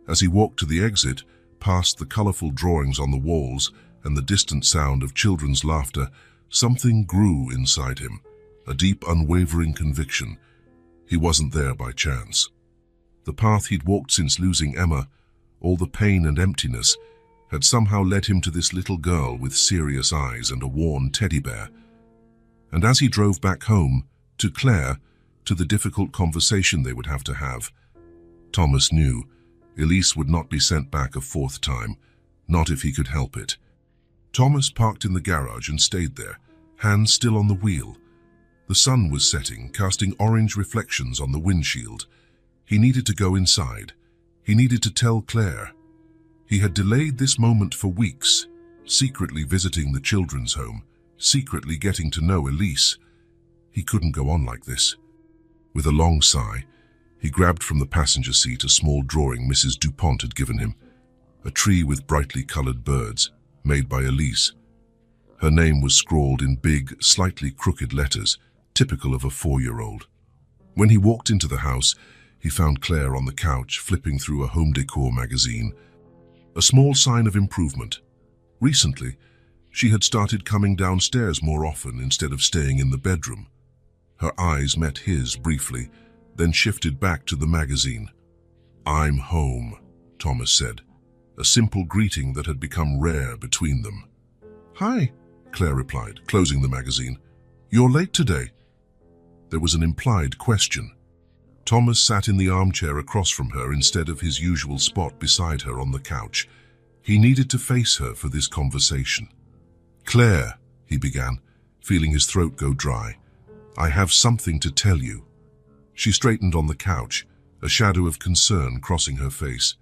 As he walked to the exit, past the colorful drawings on the walls and the distant sound of children's laughter, something grew inside him, a deep, unwavering conviction. He wasn't there by chance. The path he'd walked since losing Emma, all the pain and emptiness, had somehow led him to this little girl with serious eyes and a worn teddy bear. And as he drove back home, to Claire, to the difficult conversation they would have to have, Thomas knew Elise would not be sent back a 4th time, not if he could help it. Thomas parked in the garage and stayed there, hands still on the wheel. The sun was setting, casting orange reflections on the windshield. He needed to go inside. He needed to tell Claire. He had delayed this moment for weeks, secretly visiting the children's home, secretly getting to know Elise. He couldn't go on like this. With a long sigh, he grabbed from the passenger seat a small drawing Mrs. DuPont had given him, a tree with brightly colored birds, made by Elise. Her name was scrawled in big, slightly crooked letters, typical of a 4-year-old. When he walked into the house, he found Claire on the couch, flipping through a home decor magazine. A small sign of improvement. Recently, she had started coming downstairs more often instead of staying in the bedroom. Her eyes met his briefly, then shifted back to the magazine. I'm home, Thomas said, a simple greeting that had become rare between them. Hi, Claire replied, closing the magazine. You're late today. There was an implied question. Thomas sat in the armchair across from her instead of his usual spot beside her on the couch. He needed to face her for this conversation. Claire, he began, feeling his throat go dry, I have something to tell you. She straightened on the couch, a shadow of concern crossing her face.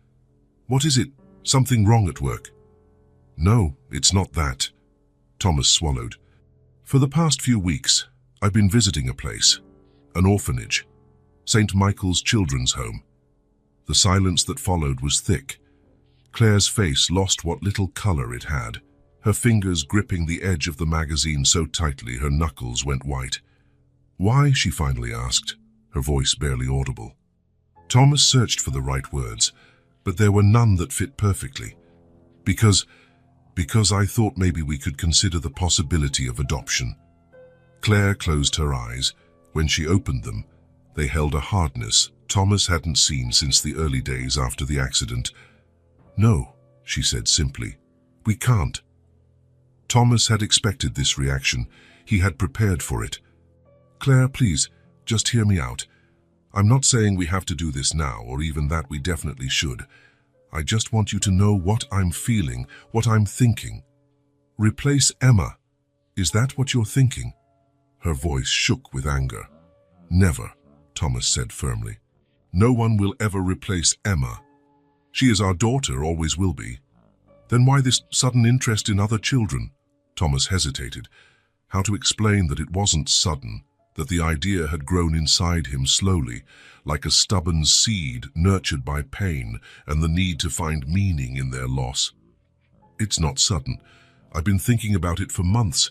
"What is it? Something wrong at work?" "No, it's not that." Thomas swallowed. "For the past few weeks, I've been visiting a place, an orphanage, St. Michael's Children's Home." The silence that followed was thick. Claire's face lost what little color it had, her fingers gripping the edge of the magazine so tightly her knuckles went white. "Why?" she finally asked, her voice barely audible. Thomas searched for the right words, but there were none that fit perfectly. Because I thought maybe we could consider the possibility of adoption." Claire closed her eyes. When she opened them, they held a hardness Thomas hadn't seen since the early days after the accident. "No," she said simply. "We can't." Thomas had expected this reaction. He had prepared for it. "Claire, please, just hear me out. I'm not saying we have to do this now, or even that we definitely should. I just want you to know what I'm feeling, what I'm thinking. Replace Emma. Is that what you're thinking?" Her voice shook with anger. "Never," Thomas said firmly. "No one will ever replace Emma. She is our daughter, always will be." "Then why this sudden interest in other children?" Thomas hesitated. How to explain that it wasn't sudden, that the idea had grown inside him slowly, like a stubborn seed nurtured by pain and the need to find meaning in their loss. "It's not sudden. I've been thinking about it for months,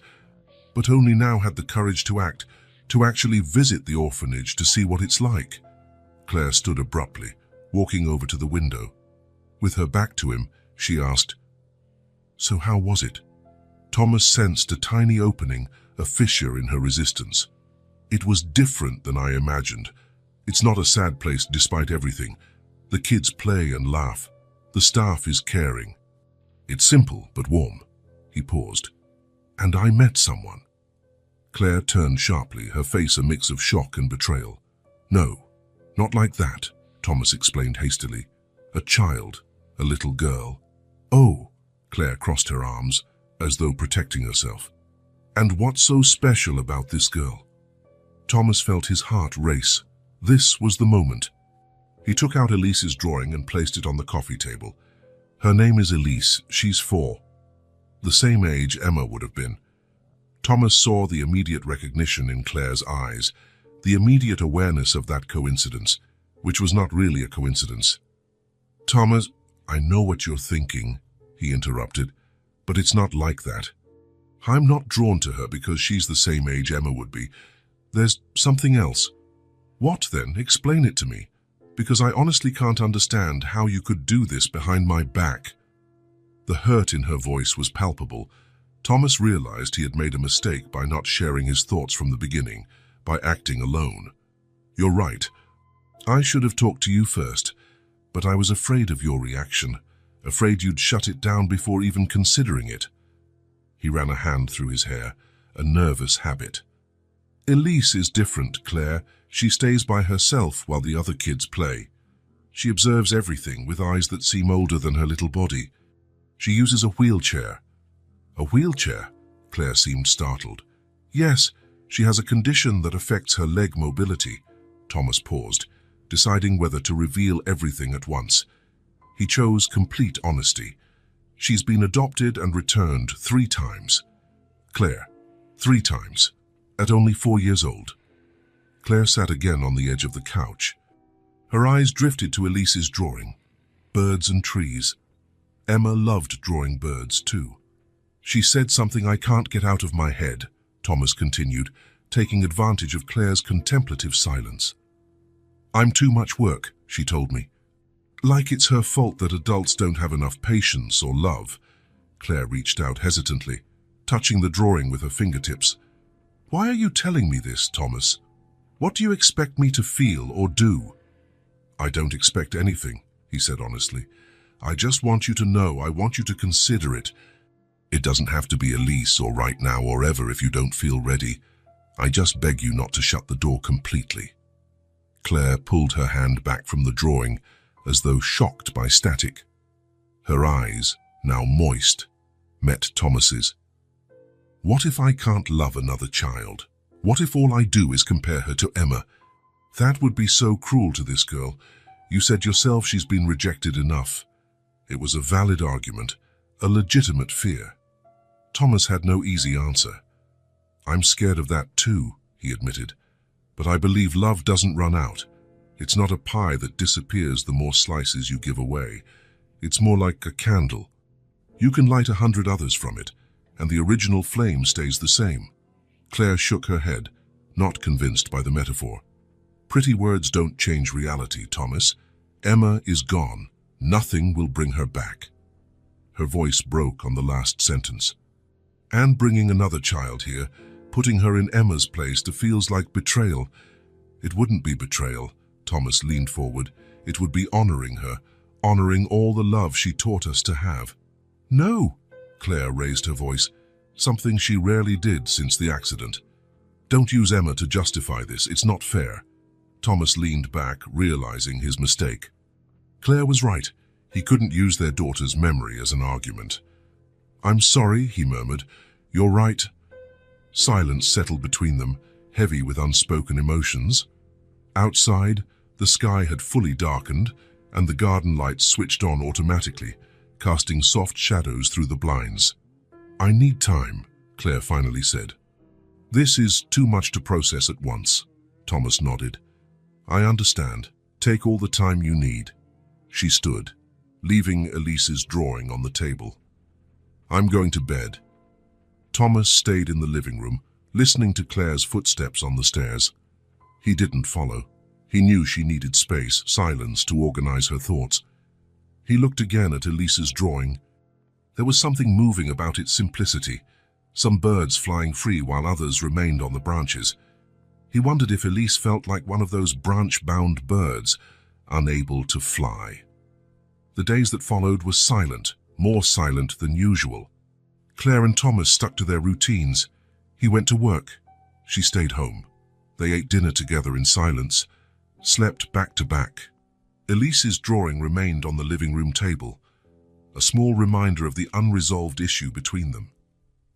but only now had the courage to act, to actually visit the orphanage to see what it's like." Claire stood abruptly, walking over to the window. With her back to him, she asked, "So how was it?" Thomas sensed a tiny opening, a fissure in her resistance. "It was different than I imagined. It's not a sad place despite everything. The kids play and laugh. The staff is caring. It's simple but warm." He paused. "And I met someone." Claire turned sharply, her face a mix of shock and betrayal. "No, not like that," Thomas explained hastily. "A child, a little girl." "Oh," Claire crossed her arms, as though protecting herself. "And what's so special about this girl?" Thomas felt his heart race. This was the moment. He took out Elise's drawing and placed it on the coffee table. "Her name is Elise. She's 4. The same age Emma would have been." Thomas saw the immediate recognition in Claire's eyes, the immediate awareness of that coincidence, which was not really a coincidence. "Thomas, I know what you're thinking," he interrupted, "but it's not like that. I'm not drawn to her because she's the same age Emma would be. There's something else." "What then? Explain it to me, because I honestly can't understand how you could do this behind my back." The hurt in her voice was palpable. Thomas realized he had made a mistake by not sharing his thoughts from the beginning, by acting alone. "You're right. I should have talked to you first, but I was afraid of your reaction, afraid you'd shut it down before even considering it." He ran a hand through his hair, a nervous habit. "Elise is different, Claire. She stays by herself while the other kids play. She observes everything with eyes that seem older than her little body. She uses a wheelchair." "A wheelchair?" Claire seemed startled. "Yes, she has a condition that affects her leg mobility." Thomas paused, deciding whether to reveal everything at once. He chose complete honesty. "She's been adopted and returned 3 times. Claire, 3 times, at only 4 years old." Claire sat again on the edge of the couch. Her eyes drifted to Elise's drawing. Birds and trees. Emma loved drawing birds too. "She said something I can't get out of my head," Thomas continued, taking advantage of Claire's contemplative silence. "I'm too much work," she told me. Like it's her fault that adults don't have enough patience or love. Claire reached out hesitantly, touching the drawing with her fingertips. "Why are you telling me this, Thomas? What do you expect me to feel or do?" "I don't expect anything," he said honestly. "I just want you to know, I want you to consider it. It doesn't have to be Elise or right now or ever if you don't feel ready. I just beg you not to shut the door completely." Claire pulled her hand back from the drawing, as though shocked by static. Her eyes, now moist, met Thomas's. "What if I can't love another child? What if all I do is compare her to Emma? That would be so cruel to this girl. You said yourself she's been rejected enough. It was a valid argument, a legitimate fear. Thomas had no easy answer. I'm scared of that too, he admitted. But I believe love doesn't run out. It's not a pie that disappears the more slices you give away. It's more like a candle. You can light 100 others from it, and the original flame stays the same. Claire shook her head, not convinced by the metaphor. Pretty words don't change reality, Thomas. Emma is gone. Nothing will bring her back. Her voice broke on the last sentence. And bringing another child here, putting her in Emma's place, feels like betrayal. It wouldn't be betrayal, Thomas leaned forward. It would be honoring her, honoring all the love she taught us to have. No, Claire raised her voice, something she rarely did since the accident. Don't use Emma to justify this, it's not fair. Thomas leaned back, realizing his mistake. Claire was right. He couldn't use their daughter's memory as an argument. I'm sorry, he murmured. You're right. Silence settled between them, heavy with unspoken emotions. Outside, the sky had fully darkened, and the garden lights switched on automatically, casting soft shadows through the blinds. I need time, Claire finally said. This is too much to process at once, Thomas nodded. I understand. Take all the time you need. She stood, leaving Elise's drawing on the table. I'm going to bed. Thomas stayed in the living room, listening to Claire's footsteps on the stairs. He didn't follow. He knew she needed space, silence to organize her thoughts. He looked again at Elise's drawing. There was something moving about its simplicity, some birds flying free while others remained on the branches. He wondered if Elise felt like one of those branch-bound birds, unable to fly. The days that followed were silent, more silent than usual. Claire and Thomas stuck to their routines. He went to work. She stayed home. They ate dinner together in silence, slept back to back. Elise's drawing remained on the living room table, a small reminder of the unresolved issue between them.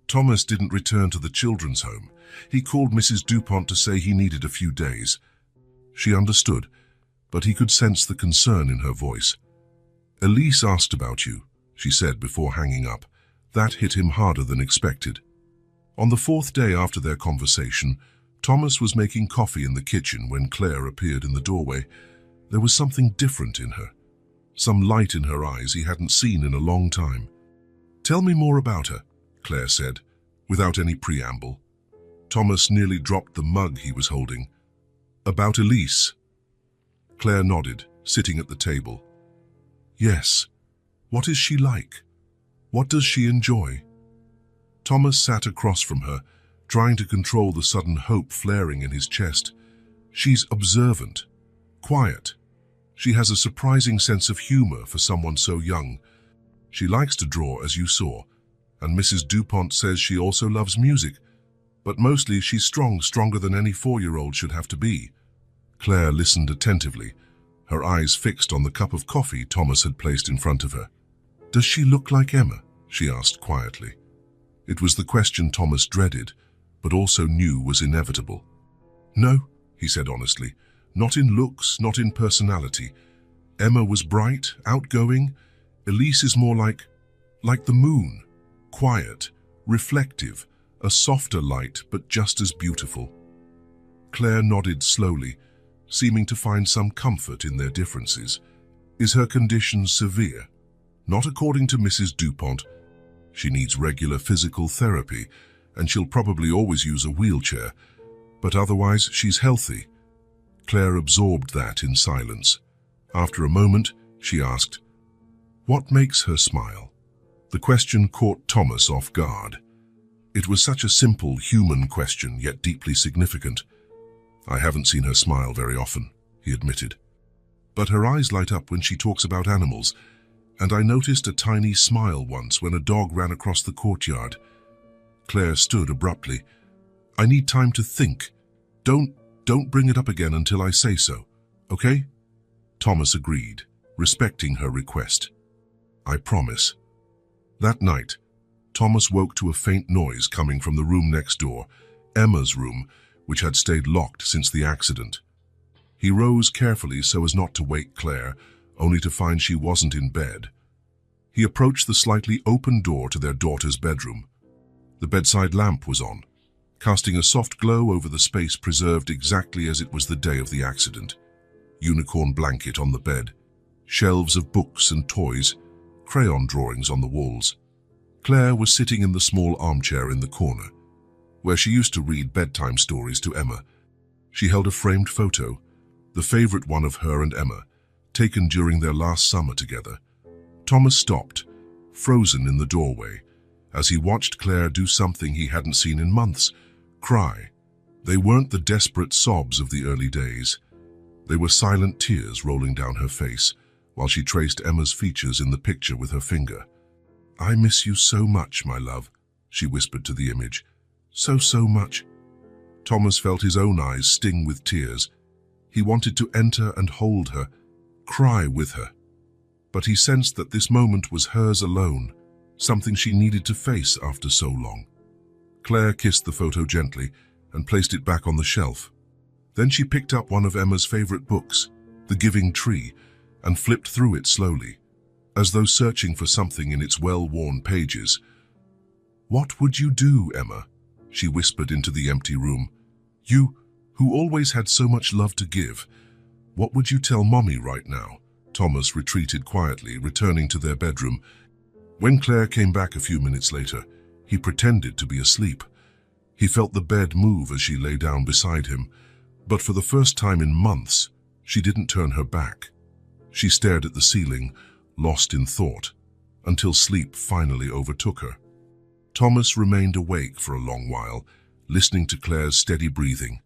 Thomas didn't return to the children's home. He called Mrs. Dupont to say he needed a few days. She understood, but he could sense the concern in her voice. Elise asked about you, she said before hanging up. That hit him harder than expected. On the fourth day after their conversation, Thomas was making coffee in the kitchen when Claire appeared in the doorway. There was something different in her, some light in her eyes he hadn't seen in a long time. Tell me more about her, Claire said, without any preamble. Thomas nearly dropped the mug he was holding. About Elise? Claire nodded, sitting at the table. Yes. What is she like? What does she enjoy? Thomas sat across from her, trying to control the sudden hope flaring in his chest. She's observant, quiet. She has a surprising sense of humor for someone so young. She likes to draw, as you saw, and Mrs. Dupont says she also loves music, but mostly she's strong, stronger than any 4-year-old should have to be. Claire listened attentively, her eyes fixed on the cup of coffee Thomas had placed in front of her. Does she look like Emma? She asked quietly. It was the question Thomas dreaded, but also knew was inevitable. No, he said honestly, not in looks, not in personality. Emma was bright, outgoing. Elise is more like the moon, quiet, reflective, a softer light, but just as beautiful. Claire nodded slowly, seeming to find some comfort in their differences. Is her condition severe? Not according to Mrs. Dupont. She needs regular physical therapy, and she'll probably always use a wheelchair, but otherwise she's healthy. Claire absorbed that in silence. After a moment, she asked, What makes her smile? The question caught Thomas off guard. It was such a simple, human question, yet deeply significant. I haven't seen her smile very often, he admitted. But her eyes light up when she talks about animals, and I noticed a tiny smile once when a dog ran across the courtyard. Claire stood abruptly. I need time to think. Don't bring it up again until I say so, okay? Thomas agreed, respecting her request. I promise. That night, Thomas woke to a faint noise coming from the room next door, Emma's room, which had stayed locked since the accident. He rose carefully so as not to wake Claire, only to find she wasn't in bed. He approached the slightly open door to their daughter's bedroom. The bedside lamp was on, casting a soft glow over the space preserved exactly as it was the day of the accident. Unicorn blanket on the bed, shelves of books and toys, crayon drawings on the walls. Claire was sitting in the small armchair in the corner, where she used to read bedtime stories to Emma. She held a framed photo, the favorite one of her and Emma, taken during their last summer together. Thomas stopped, frozen in the doorway, as he watched Claire do something he hadn't seen in months, cry. They weren't the desperate sobs of the early days. They were silent tears rolling down her face, while she traced Emma's features in the picture with her finger. "I miss you so much, my love," she whispered to the image. So much." Thomas felt his own eyes sting with tears. He wanted to enter and hold her, cry with her. But he sensed that this moment was hers alone, something she needed to face after so long. Claire kissed the photo gently and placed it back on the shelf. Then she picked up one of Emma's favorite books, The Giving Tree, and flipped through it slowly, as though searching for something in its well-worn pages. "What would you do, Emma?" she whispered into the empty room. "You, who always had so much love to give. What would you tell Mommy right now?" Thomas retreated quietly, returning to their bedroom. When Claire came back a few minutes later, he pretended to be asleep. He felt the bed move as she lay down beside him, but for the first time in months, she didn't turn her back. She stared at the ceiling, lost in thought, until sleep finally overtook her. Thomas remained awake for a long while, listening to Claire's steady breathing,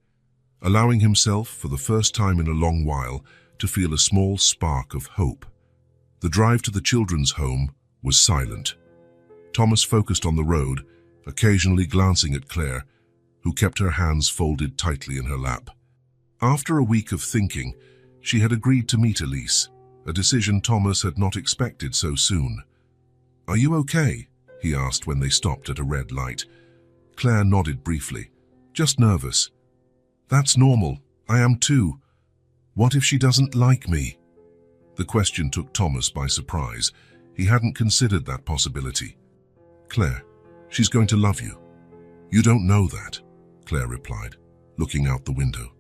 allowing himself, for the first time in a long while, to feel a small spark of hope. The drive to the children's home was silent. Thomas focused on the road, occasionally glancing at Claire, who kept her hands folded tightly in her lap. After a week of thinking, she had agreed to meet Elise, a decision Thomas had not expected so soon. "Are you okay?" he asked when they stopped at a red light. Claire nodded briefly. "Just nervous." "That's normal. I am too. What if she doesn't like me?" The question took Thomas by surprise. He hadn't considered that possibility. "Claire, she's going to love you." "You don't know that," Claire replied, looking out the window.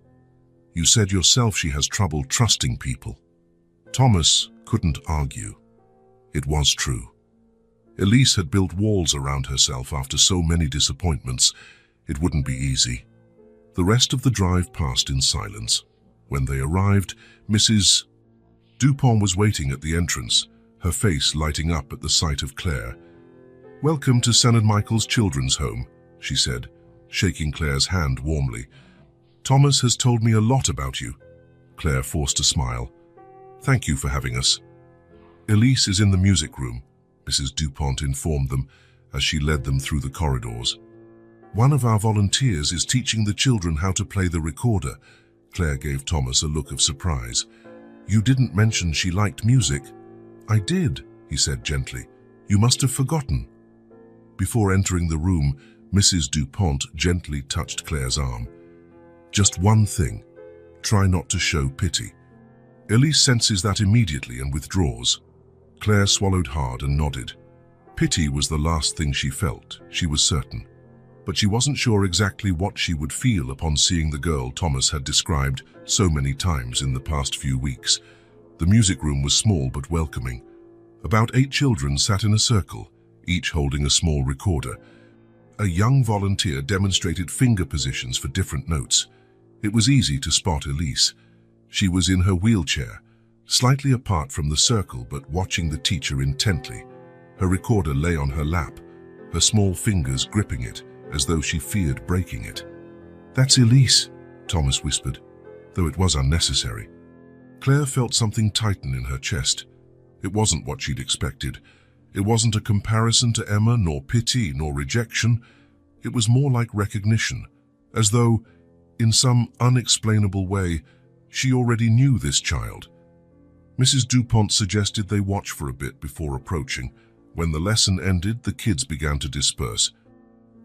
"You said yourself she has trouble trusting people." Thomas couldn't argue. It was true. Elise had built walls around herself after so many disappointments. It wouldn't be easy. The rest of the drive passed in silence. When they arrived, Mrs. Dupont was waiting at the entrance, her face lighting up at the sight of Claire. "Welcome to St. Michael's Children's Home," she said, shaking Claire's hand warmly. "Thomas has told me a lot about you." Claire forced a smile. "Thank you for having us." "Elise is in the music room," Mrs. Dupont informed them as she led them through the corridors. "One of our volunteers is teaching the children how to play the recorder." Claire gave Thomas a look of surprise. "You didn't mention she liked music." "I did," he said gently. "You must have forgotten." Before entering the room, Mrs. Dupont gently touched Claire's arm. "Just one thing. Try not to show pity. Elise senses that immediately and withdraws." Claire swallowed hard and nodded. Pity was the last thing she felt, she was certain. But she wasn't sure exactly what she would feel upon seeing the girl Thomas had described so many times in the past few weeks. The music room was small but welcoming. About 8 children sat in a circle, each holding a small recorder. A young volunteer demonstrated finger positions for different notes. It was easy to spot Elise. She was in her wheelchair, slightly apart from the circle but watching the teacher intently. Her recorder lay on her lap, her small fingers gripping it as though she feared breaking it. "That's Elise," Thomas whispered, though it was unnecessary. Claire felt something tighten in her chest. It wasn't what she'd expected. It wasn't a comparison to Emma, nor pity, nor rejection. It was more like recognition, as though, in some unexplainable way, she already knew this child. Mrs. Dupont suggested they watch for a bit before approaching. When the lesson ended, the kids began to disperse.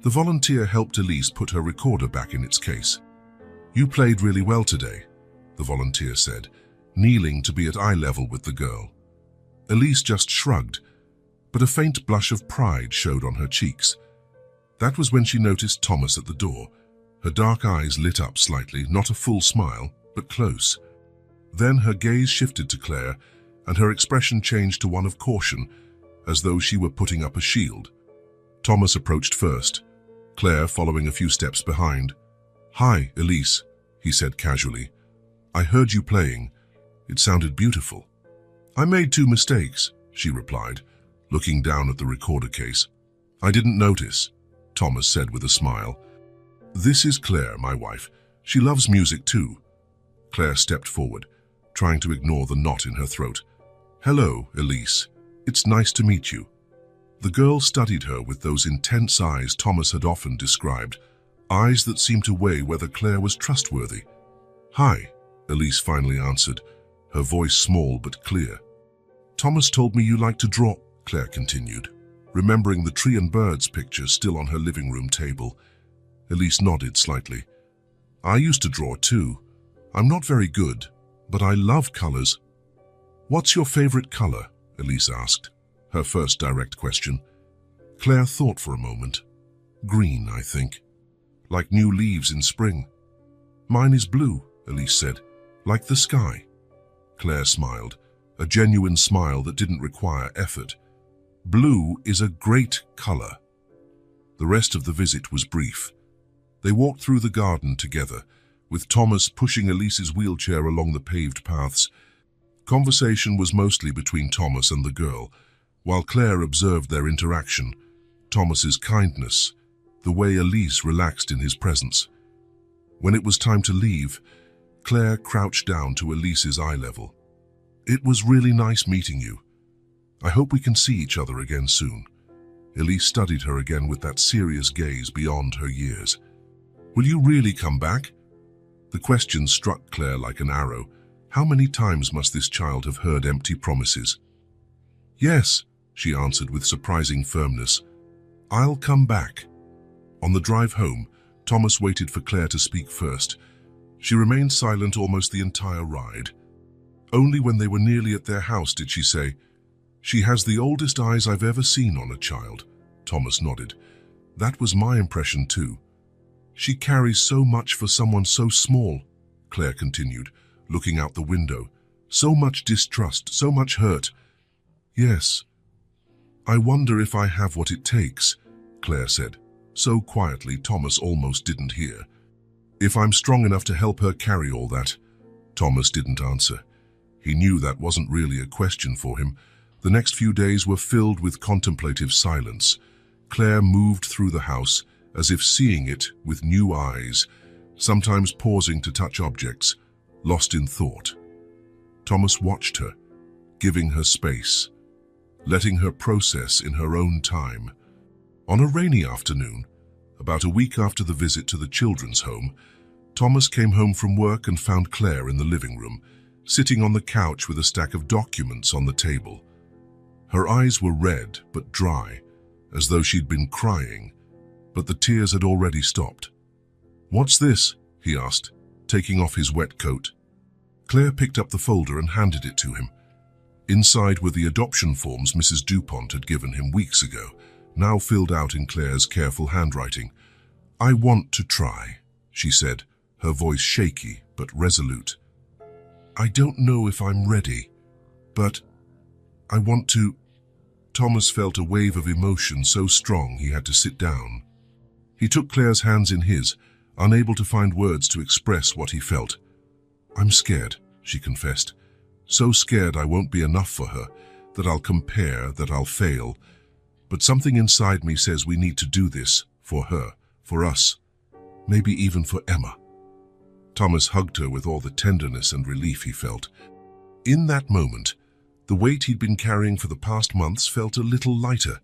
The volunteer helped Elise put her recorder back in its case. "You played really well today. the volunteer said, kneeling to be at eye level with the girl. Elise just shrugged, but a faint blush of pride showed on her cheeks. That was when she noticed Thomas at the door. Her dark eyes lit up slightly, not a full smile, but close. Then her gaze shifted to Claire, and her expression changed to one of caution, as though she were putting up a shield. Thomas approached first, Claire following a few steps behind. "Hi, Elise," he said casually. "I heard you playing. It sounded beautiful." "I made 2 mistakes," she replied, looking down at the recorder case. "I didn't notice," Thomas said with a smile. "This is Claire, my wife. She loves music too." Claire stepped forward, trying to ignore the knot in her throat. "Hello, Elise. It's nice to meet you." The girl studied her with those intense eyes Thomas had often described, eyes that seemed to weigh whether Claire was trustworthy. "Hi," Elise finally answered, her voice small but clear. "Thomas told me you like to draw," Claire continued, remembering the tree and birds picture still on her living room table. Elise nodded slightly. "I used to draw too. I'm not very good, but I love colors." "What's your favorite color?" Elise asked, her first direct question. Claire thought for a moment. "Green, I think. Like new leaves in spring." "Mine is blue," Elise said. "Like the sky." Claire smiled, a genuine smile that didn't require effort. "Blue is a great color." The rest of the visit was brief. They walked through the garden together, with Thomas pushing Elise's wheelchair along the paved paths. Conversation was mostly between Thomas and the girl, while Claire observed their interaction, Thomas's kindness, the way Elise relaxed in his presence. When it was time to leave, Claire crouched down to Elise's eye level. "It was really nice meeting you. I hope we can see each other again soon." Elise studied her again with that serious gaze beyond her years. "Will you really come back?" The question struck Claire like an arrow. How many times must this child have heard empty promises? "Yes," she answered with surprising firmness. "I'll come back." On the drive home, Thomas waited for Claire to speak first. She remained silent almost the entire ride. Only when they were nearly at their house did she say, "She has the oldest eyes I've ever seen on a child." Thomas nodded. "That was my impression too." "She carries so much for someone so small," Claire continued, looking out the window. "So much distrust, so much hurt." "Yes. I wonder if I have what it takes," Claire said, so quietly Thomas almost didn't hear. "If I'm strong enough to help her carry all that." Thomas didn't answer. He knew that wasn't really a question for him. The next few days were filled with contemplative silence. Claire moved through the house as if seeing it with new eyes, sometimes pausing to touch objects, lost in thought. Thomas watched her, giving her space, letting her process in her own time. On a rainy afternoon, about a week after the visit to the children's home, Thomas came home from work and found Claire in the living room, sitting on the couch with a stack of documents on the table. Her eyes were red but dry, as though she'd been crying, but the tears had already stopped. "What's this?" he asked, taking off his wet coat. Claire picked up the folder and handed it to him. Inside were the adoption forms Mrs. Dupont had given him weeks ago, now filled out in Claire's careful handwriting. "I want to try," she said, her voice shaky but resolute. "I don't know if I'm ready, but I want to." Thomas felt a wave of emotion so strong he had to sit down. He took Claire's hands in his, unable to find words to express what he felt. "I'm scared," she confessed. "So scared I won't be enough for her, that I'll compare, that I'll fail. But something inside me says we need to do this, for her, for us, maybe even for Emma." Thomas hugged her with all the tenderness and relief he felt. In that moment, the weight he'd been carrying for the past months felt a little lighter.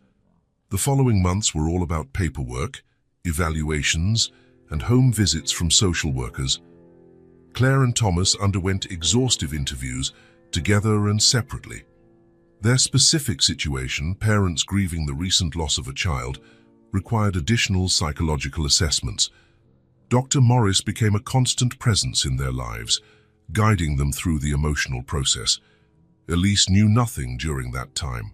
The following months were all about paperwork, evaluations, and home visits from social workers. Claire and Thomas underwent exhaustive interviews, together and separately. Their specific situation, parents grieving the recent loss of a child, required additional psychological assessments. Dr. Morris became a constant presence in their lives, guiding them through the emotional process. Elise knew nothing during that time.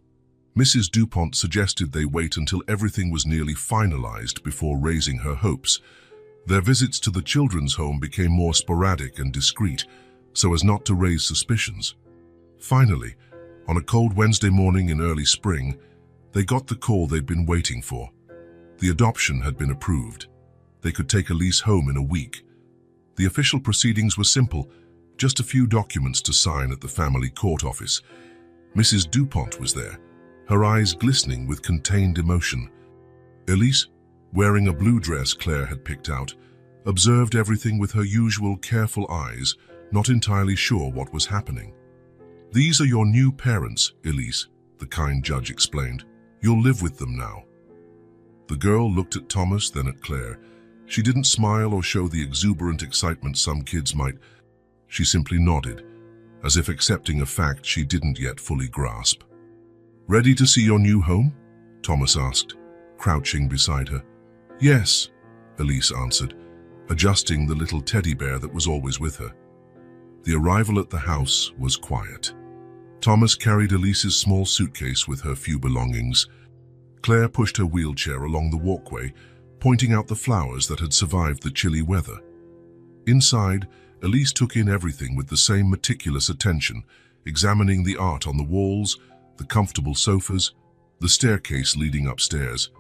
Mrs. Dupont suggested they wait until everything was nearly finalized before raising her hopes. Their visits to the children's home became more sporadic and discreet, so as not to raise suspicions. Finally, on a cold Wednesday morning in early spring, they got the call they'd been waiting for. The adoption had been approved. They could take Elise home in a week. The official proceedings were simple, just a few documents to sign at the family court office. Mrs. Dupont was there, her eyes glistening with contained emotion. Elise, wearing a blue dress Claire had picked out, observed everything with her usual careful eyes, not entirely sure what was happening. "These are your new parents, Elise," the kind judge explained. "You'll live with them now." The girl looked at Thomas, then at Claire. She didn't smile or show the exuberant excitement some kids might. She simply nodded, as if accepting a fact she didn't yet fully grasp. "Ready to see your new home?" Thomas asked, crouching beside her. "Yes," Elise answered, adjusting the little teddy bear that was always with her. The arrival at the house was quiet. Thomas carried Elise's small suitcase with her few belongings. Claire pushed her wheelchair along the walkway, pointing out the flowers that had survived the chilly weather. Inside, Elise took in everything with the same meticulous attention, examining the art on the walls, the comfortable sofas, the staircase leading upstairs.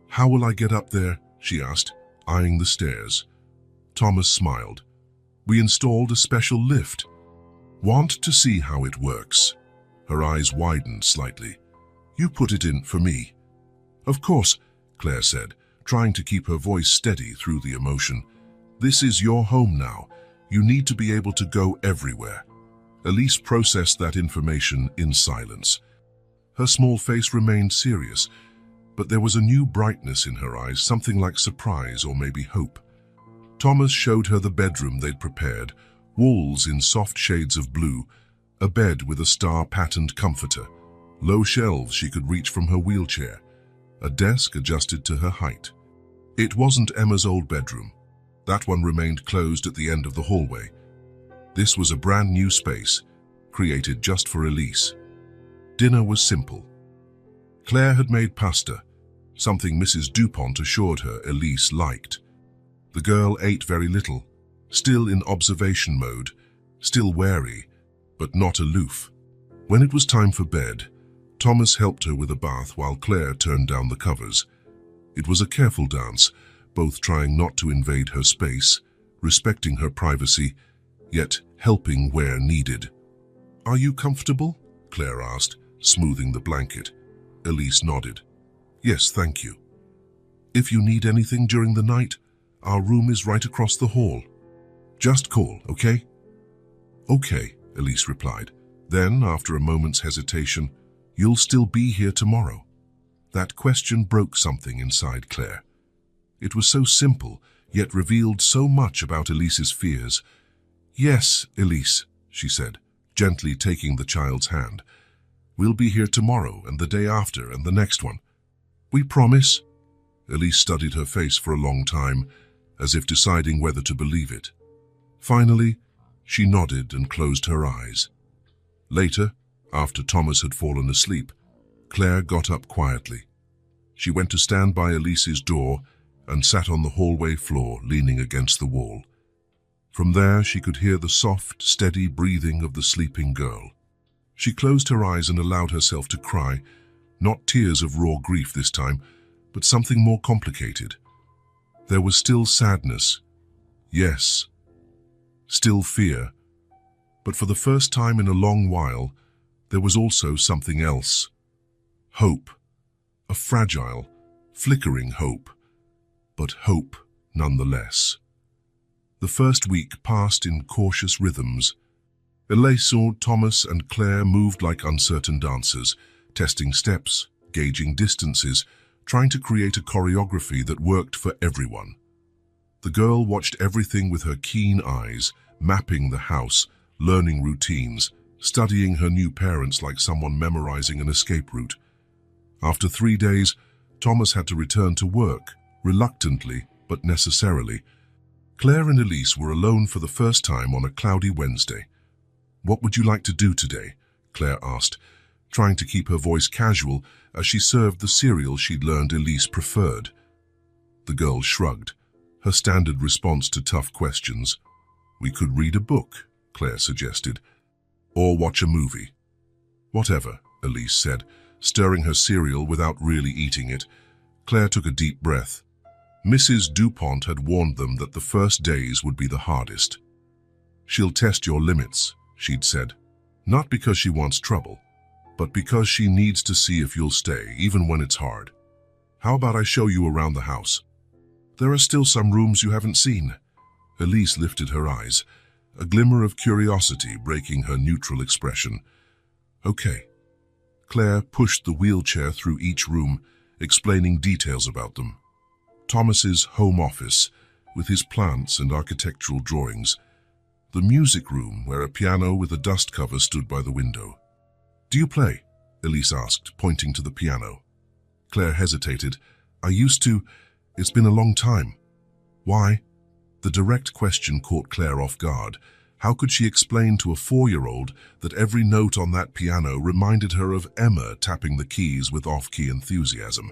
"How will I get up there?" she asked, eyeing the stairs. Thomas smiled. "We installed a special lift. Want to see how it works?" Her eyes widened slightly. "You put it in for me." "Of course," Claire said, trying to keep her voice steady through the emotion. "This is your home now. You need to be able to go everywhere." Elise processed that information in silence. Her small face remained serious, but there was a new brightness in her eyes, something like surprise or maybe hope. Thomas showed her the bedroom they'd prepared, walls in soft shades of blue, a bed with a star-patterned comforter, low shelves she could reach from her wheelchair, a desk adjusted to her height. It wasn't Emma's old bedroom. That one remained closed at the end of the hallway. This was a brand new space, created just for Elise. Dinner was simple. Claire had made pasta, something Mrs. Dupont assured her Elise liked. The girl ate very little, still in observation mode, still wary, but not aloof. When it was time for bed, Thomas helped her with a bath while Claire turned down the covers. It was a careful dance, both trying not to invade her space, respecting her privacy, yet helping where needed. "Are you comfortable?" Claire asked, smoothing the blanket. Elise nodded. "Yes, thank you. If you need anything during the night, our room is right across the hall. Just call, okay?" "Okay," Elise replied. Then, after a moment's hesitation, "You'll still be here tomorrow?" That question broke something inside Claire. It was so simple, yet revealed so much about Elise's fears. "Yes, Elise," she said, gently taking the child's hand. "We'll be here tomorrow and the day after and the next one. We promise?" Elise studied her face for a long time, as if deciding whether to believe it. Finally, she nodded and closed her eyes. Later, after Thomas had fallen asleep, Claire got up quietly. She went to stand by Elise's door and sat on the hallway floor, leaning against the wall. From there, she could hear the soft, steady breathing of the sleeping girl. She closed her eyes and allowed herself to cry, not tears of raw grief this time, but something more complicated. There was still sadness, yes, still fear, but for the first time in a long while, there was also something else. Hope, a fragile, flickering hope, but hope nonetheless. The first week passed in cautious rhythms. Elise, Thomas, and Claire moved like uncertain dancers, testing steps, gauging distances, trying to create a choreography that worked for everyone. The girl watched everything with her keen eyes, mapping the house, learning routines, studying her new parents like someone memorizing an escape route. After 3 days, Thomas had to return to work, reluctantly but necessarily. Claire and Elise were alone for the first time on a cloudy Wednesday. "What would you like to do today?" Claire asked, trying to keep her voice casual as she served the cereal she'd learned Elise preferred. The girl shrugged, her standard response to tough questions. "We could read a book," Claire suggested, "or watch a movie." "Whatever," Elise said, stirring her cereal without really eating it. Claire took a deep breath. Mrs. Dupont had warned them that the first days would be the hardest. "She'll test your limits," she'd said. "Not because she wants trouble, but because she needs to see if you'll stay, even when it's hard. How about I show you around the house? There are still some rooms you haven't seen." Elise lifted her eyes, a glimmer of curiosity breaking her neutral expression. "Okay." Claire pushed the wheelchair through each room, explaining details about them. Thomas's home office, with his plants and architectural drawings. The music room, where a piano with a dust cover stood by the window. "Do you play?" Elise asked, pointing to the piano. Claire hesitated. "I used to. It's been a long time." "Why?" The direct question caught Claire off guard. How could she explain to a 4-year-old that every note on that piano reminded her of Emma tapping the keys with off-key enthusiasm?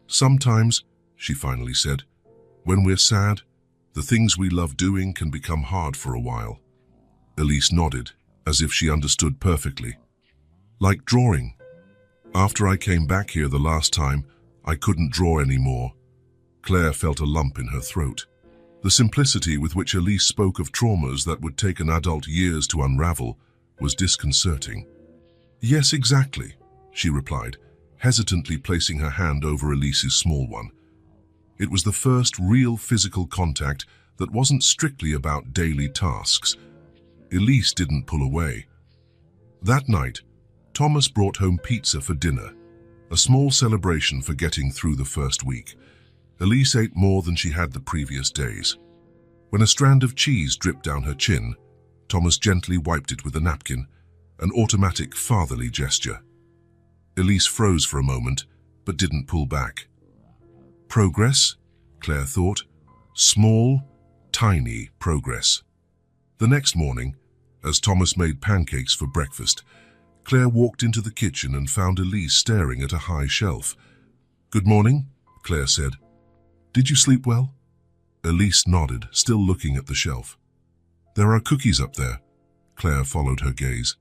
"Sometimes," she finally said, "when we're sad, the things we love doing can become hard for a while." Elise nodded, as if she understood perfectly. "Like drawing. After I came back here the last time, I couldn't draw anymore." Claire felt a lump in her throat. The simplicity with which Elise spoke of traumas that would take an adult years to unravel was disconcerting. "Yes, exactly," she replied, hesitantly placing her hand over Elise's small one. It was the first real physical contact that wasn't strictly about daily tasks. Elise didn't pull away. That night, Thomas brought home pizza for dinner, a small celebration for getting through the first week. Elise ate more than she had the previous days. When a strand of cheese dripped down her chin, Thomas gently wiped it with a napkin, an automatic fatherly gesture. Elise froze for a moment, but didn't pull back. Progress, Claire thought. Small, tiny progress. The next morning, as Thomas made pancakes for breakfast, Claire walked into the kitchen and found Elise staring at a high shelf. "Good morning," Claire said. "Did you sleep well?" Elise nodded, still looking at the shelf. "There are cookies up there." Claire followed her gaze.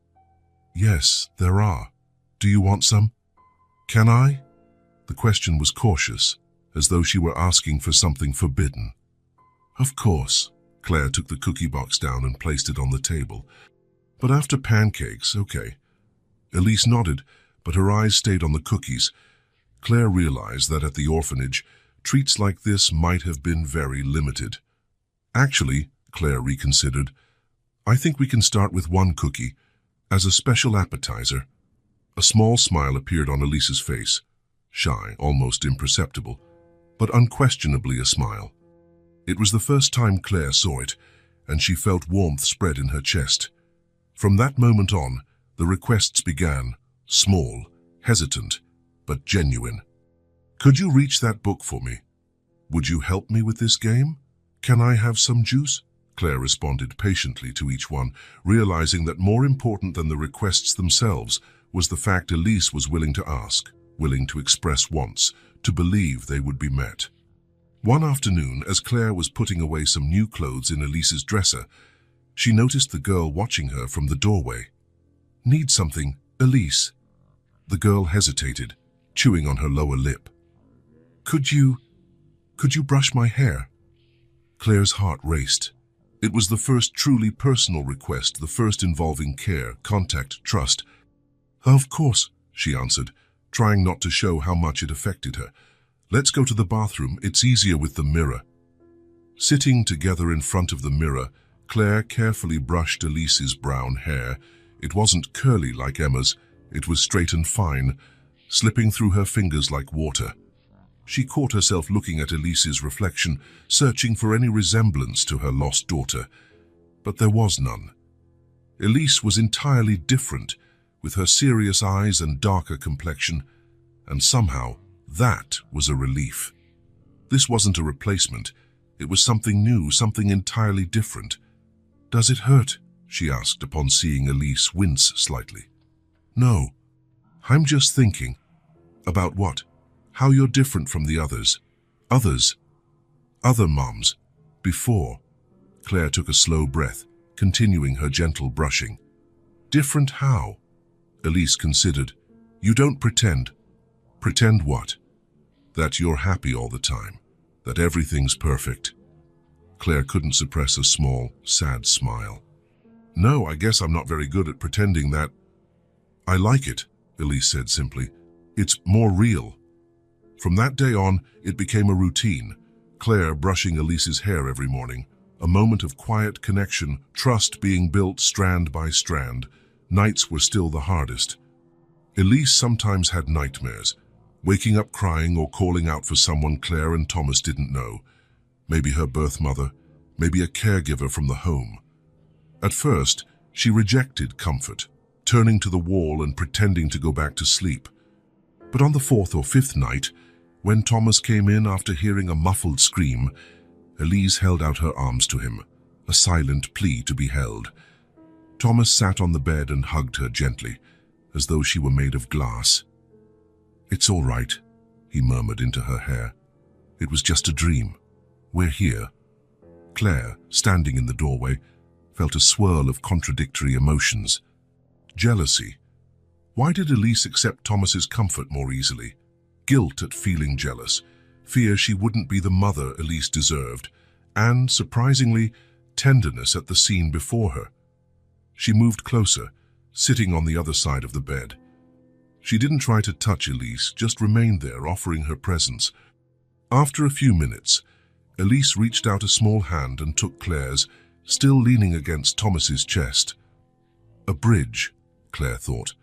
"Yes, there are. Do you want some?" "Can I?" The question was cautious, as though she were asking for something forbidden. "Of course." Claire took the cookie box down and placed it on the table. "But after pancakes, okay." Elise nodded, but her eyes stayed on the cookies. Claire realized that at the orphanage, treats like this might have been very limited. "Actually," Claire reconsidered, "I think we can start with one cookie, as a special appetizer." A small smile appeared on Elise's face, shy, almost imperceptible, but unquestionably a smile. It was the first time Claire saw it, and she felt warmth spread in her chest. From that moment on, the requests began, small, hesitant, but genuine. "Could you reach that book for me? Would you help me with this game? Can I have some juice?" Claire responded patiently to each one, realizing that more important than the requests themselves was the fact Elise was willing to ask, willing to express wants, to believe they would be met. One afternoon, as Claire was putting away some new clothes in Elise's dresser, she noticed the girl watching her from the doorway. "Need something, Elise?" The girl hesitated, chewing on her lower lip. Could you brush my hair?" Claire's heart raced. It was the first truly personal request, the first involving care, contact, trust. "Of course," she answered, trying not to show how much it affected her. "Let's go to the bathroom. It's easier with the mirror." Sitting together in front of the mirror, Claire carefully brushed Elise's brown hair. It wasn't curly like Emma's. It was straight and fine, slipping through her fingers like water. She caught herself looking at Elise's reflection, searching for any resemblance to her lost daughter. But there was none. Elise was entirely different, with her serious eyes and darker complexion, and somehow that was a relief. This wasn't a replacement. It was something new, something entirely different. "Does it hurt?" she asked upon seeing Elise wince slightly. "No. I'm just thinking." "About what?" "How you're different from the others." "Others?" "Other moms. Before." Claire took a slow breath, continuing her gentle brushing. "Different how?" Elise considered. "You don't pretend." "Pretend what?" "That you're happy all the time. That everything's perfect." Claire couldn't suppress a small, sad smile. "No, I guess I'm not very good at pretending that." "I like it," Elise said simply. "It's more real." From that day on, it became a routine. Claire brushing Elise's hair every morning, a moment of quiet connection, trust being built strand by strand. Nights were still the hardest. Elise sometimes had nightmares, waking up crying or calling out for someone Claire and Thomas didn't know. Maybe her birth mother, maybe a caregiver from the home. At first, she rejected comfort, turning to the wall and pretending to go back to sleep. But on the fourth or fifth night, when Thomas came in after hearing a muffled scream, Elise held out her arms to him, a silent plea to be held. Thomas sat on the bed and hugged her gently, as though she were made of glass. "It's all right," he murmured into her hair. "It was just a dream. We're here." Claire, standing in the doorway, felt a swirl of contradictory emotions. Jealousy. Why did Elise accept Thomas's comfort more easily? Guilt at feeling jealous, fear she wouldn't be the mother Elise deserved, and, surprisingly, tenderness at the scene before her. She moved closer, sitting on the other side of the bed. She didn't try to touch Elise, just remained there, offering her presence. After a few minutes, Elise reached out a small hand and took Claire's, still leaning against Thomas's chest. A bridge, Claire thought.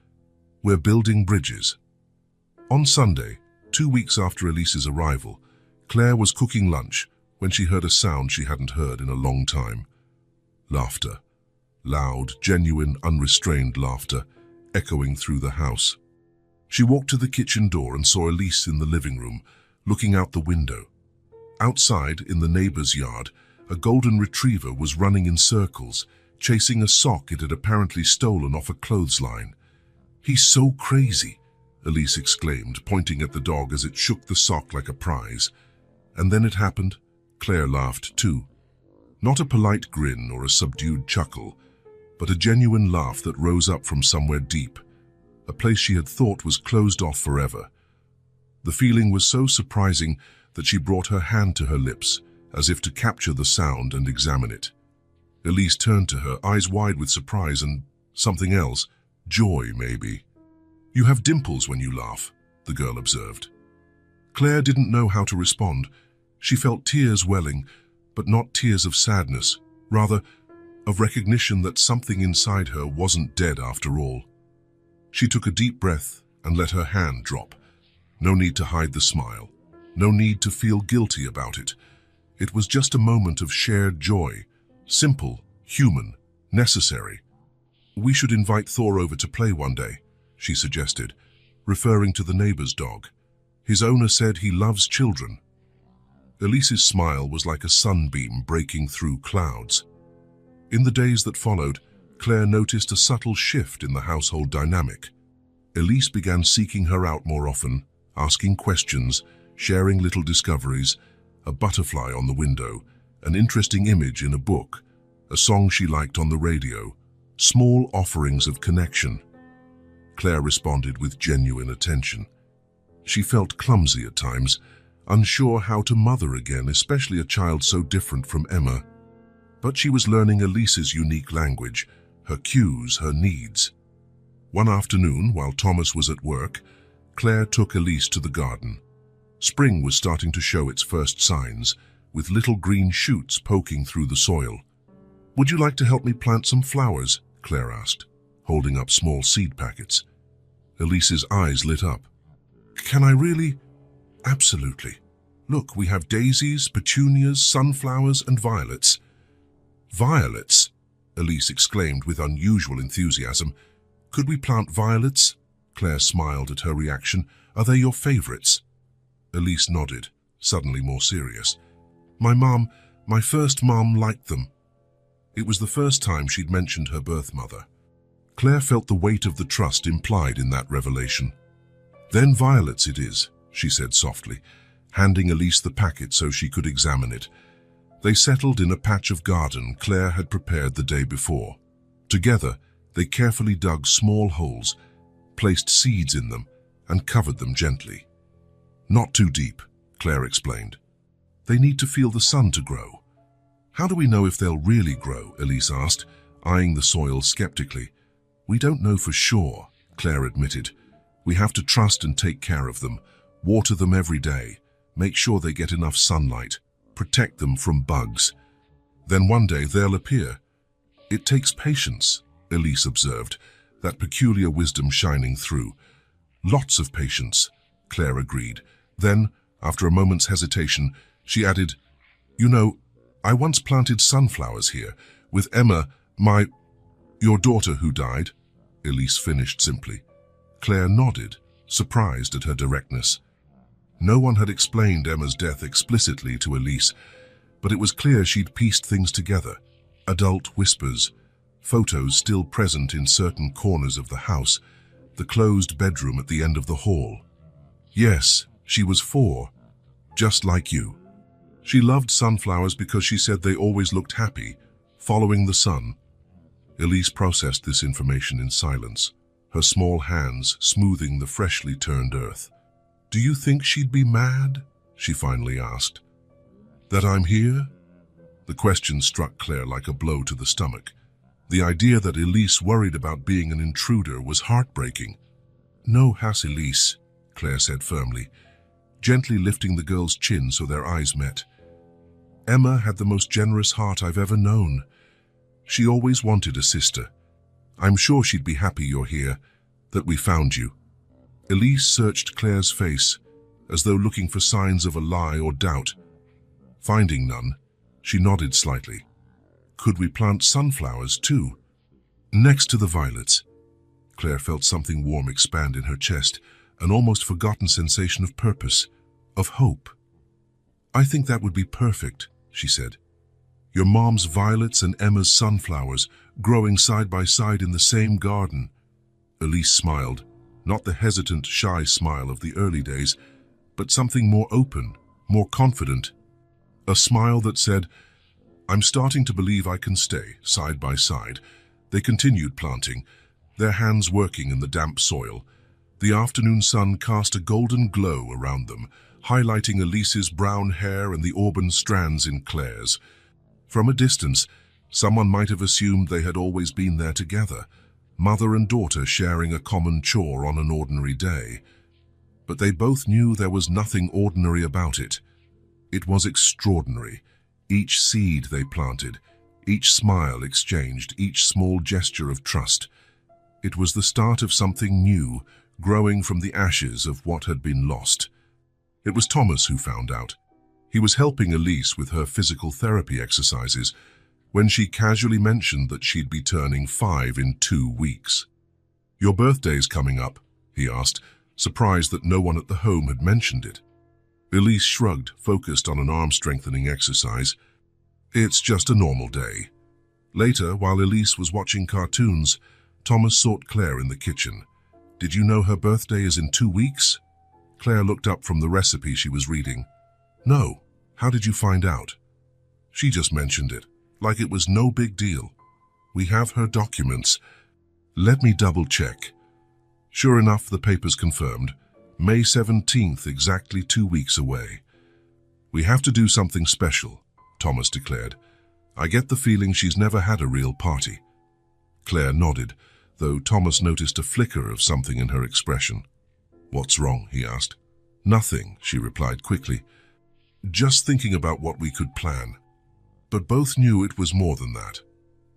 We're building bridges. On Sunday, 2 weeks after Elise's arrival, Claire was cooking lunch when she heard a sound she hadn't heard in a long time. Laughter. Loud, genuine, unrestrained laughter, echoing through the house. She walked to the kitchen door and saw Elise in the living room, looking out the window. Outside, in the neighbor's yard, a golden retriever was running in circles, chasing a sock it had apparently stolen off a clothesline. "He's so crazy," Elise exclaimed, pointing at the dog as it shook the sock like a prize. And then it happened. Claire laughed too. Not a polite grin or a subdued chuckle, but a genuine laugh that rose up from somewhere deep, a place she had thought was closed off forever. The feeling was so surprising that she brought her hand to her lips, as if to capture the sound and examine it. Elise turned to her, eyes wide with surprise and something else, joy maybe. "You have dimples when you laugh," the girl observed. Claire didn't know how to respond. She felt tears welling, but not tears of sadness, rather of recognition that something inside her wasn't dead after all. She took a deep breath and let her hand drop. No need to hide the smile. No need to feel guilty about it. It was just a moment of shared joy. Simple, human, necessary. "We should invite Thor over to play one day," she suggested, referring to the neighbor's dog. "His owner said he loves children." Elise's smile was like a sunbeam breaking through clouds. In the days that followed, Claire noticed a subtle shift in the household dynamic. Elise began seeking her out more often, asking questions, sharing little discoveries, a butterfly on the window, an interesting image in a book, a song she liked on the radio, small offerings of connection. Claire responded with genuine attention. She felt clumsy at times, unsure how to mother again, especially a child so different from Emma. But she was learning Elise's unique language, her cues, her needs. One afternoon, while Thomas was at work, Claire took Elise to the garden. Spring was starting to show its first signs, with little green shoots poking through the soil. "Would you like to help me plant some flowers?" Claire asked, holding up small seed packets. Elise's eyes lit up. "Can I really?" "Absolutely. Look, we have daisies, petunias, sunflowers, and violets." "Violets?" Elise exclaimed with unusual enthusiasm. "Could we plant violets?" Claire smiled at her reaction. "Are they your favorites?" Elise nodded, suddenly more serious. My first mom liked them." It was the first time she'd mentioned her birth mother. Claire felt the weight of the trust implied in that revelation. "Then violets it is," she said softly, handing Elise the packet so she could examine it. They settled in a patch of garden Claire had prepared the day before. Together, they carefully dug small holes, placed seeds in them, and covered them gently. "Not too deep," Claire explained. "They need to feel the sun to grow." "How do we know if they'll really grow?" Elise asked, eyeing the soil skeptically. "We don't know for sure," Claire admitted. "We have to trust and take care of them, water them every day, make sure they get enough sunlight, protect them from bugs. Then one day they'll appear." "It takes patience," Elise observed, that peculiar wisdom shining through. "Lots of patience," Claire agreed. Then, after a moment's hesitation, she added, "You know, I once planted sunflowers here, with Emma, your daughter who died," Elise finished simply. Claire nodded, surprised at her directness. No one had explained Emma's death explicitly to Elise, but it was clear she'd pieced things together. Adult whispers, photos still present in certain corners of the house, the closed bedroom at the end of the hall. Yes, she was 4, just like you. She loved sunflowers because she said they always looked happy, following the sun. Elise processed this information in silence, her small hands smoothing the freshly turned earth. "Do you think she'd be mad?" she finally asked. "That I'm here?" The question struck Claire like a blow to the stomach. The idea that Elise worried about being an intruder was heartbreaking. "No, Elise," Claire said firmly, gently lifting the girl's chin so their eyes met. "Emma had the most generous heart I've ever known. She always wanted a sister. I'm sure she'd be happy you're here, that we found you." Elise searched Claire's face, as though looking for signs of a lie or doubt. Finding none, she nodded slightly. "Could we plant sunflowers too?" "Next to the violets." Claire felt something warm expand in her chest, an almost forgotten sensation of purpose, of hope. "I think that would be perfect," she said. "Your mom's violets and Emma's sunflowers growing side by side in the same garden." Elise smiled, not the hesitant, shy smile of the early days, but something more open, more confident. A smile that said, "I'm starting to believe I can stay, side by side." They continued planting, their hands working in the damp soil. The afternoon sun cast a golden glow around them, highlighting Elise's brown hair and the auburn strands in Claire's. From a distance, someone might have assumed they had always been there together, mother and daughter sharing a common chore on an ordinary day. But they both knew there was nothing ordinary about it. It was extraordinary. Each seed they planted, each smile exchanged, each small gesture of trust. It was the start of something new, growing from the ashes of what had been lost. It was Thomas who found out. He was helping Elise with her physical therapy exercises when she casually mentioned that she'd be turning 5 in 2 weeks. "Your birthday's coming up?" he asked, surprised that no one at the home had mentioned it. Elise shrugged, focused on an arm-strengthening exercise. "It's just a normal day." Later, while Elise was watching cartoons, Thomas sought Claire in the kitchen. "Did you know her birthday is in 2 weeks?" Claire looked up from the recipe she was reading. "No. How did you find out?" "She just mentioned it, like it was no big deal. We have her documents." "Let me double-check." Sure enough, the papers confirmed. May 17th, exactly 2 weeks away. "We have to do something special," Thomas declared. "I get the feeling she's never had a real party." Claire nodded, though Thomas noticed a flicker of something in her expression. "What's wrong?" he asked. "Nothing," she replied quickly. "Just thinking about what we could plan." But both knew it was more than that.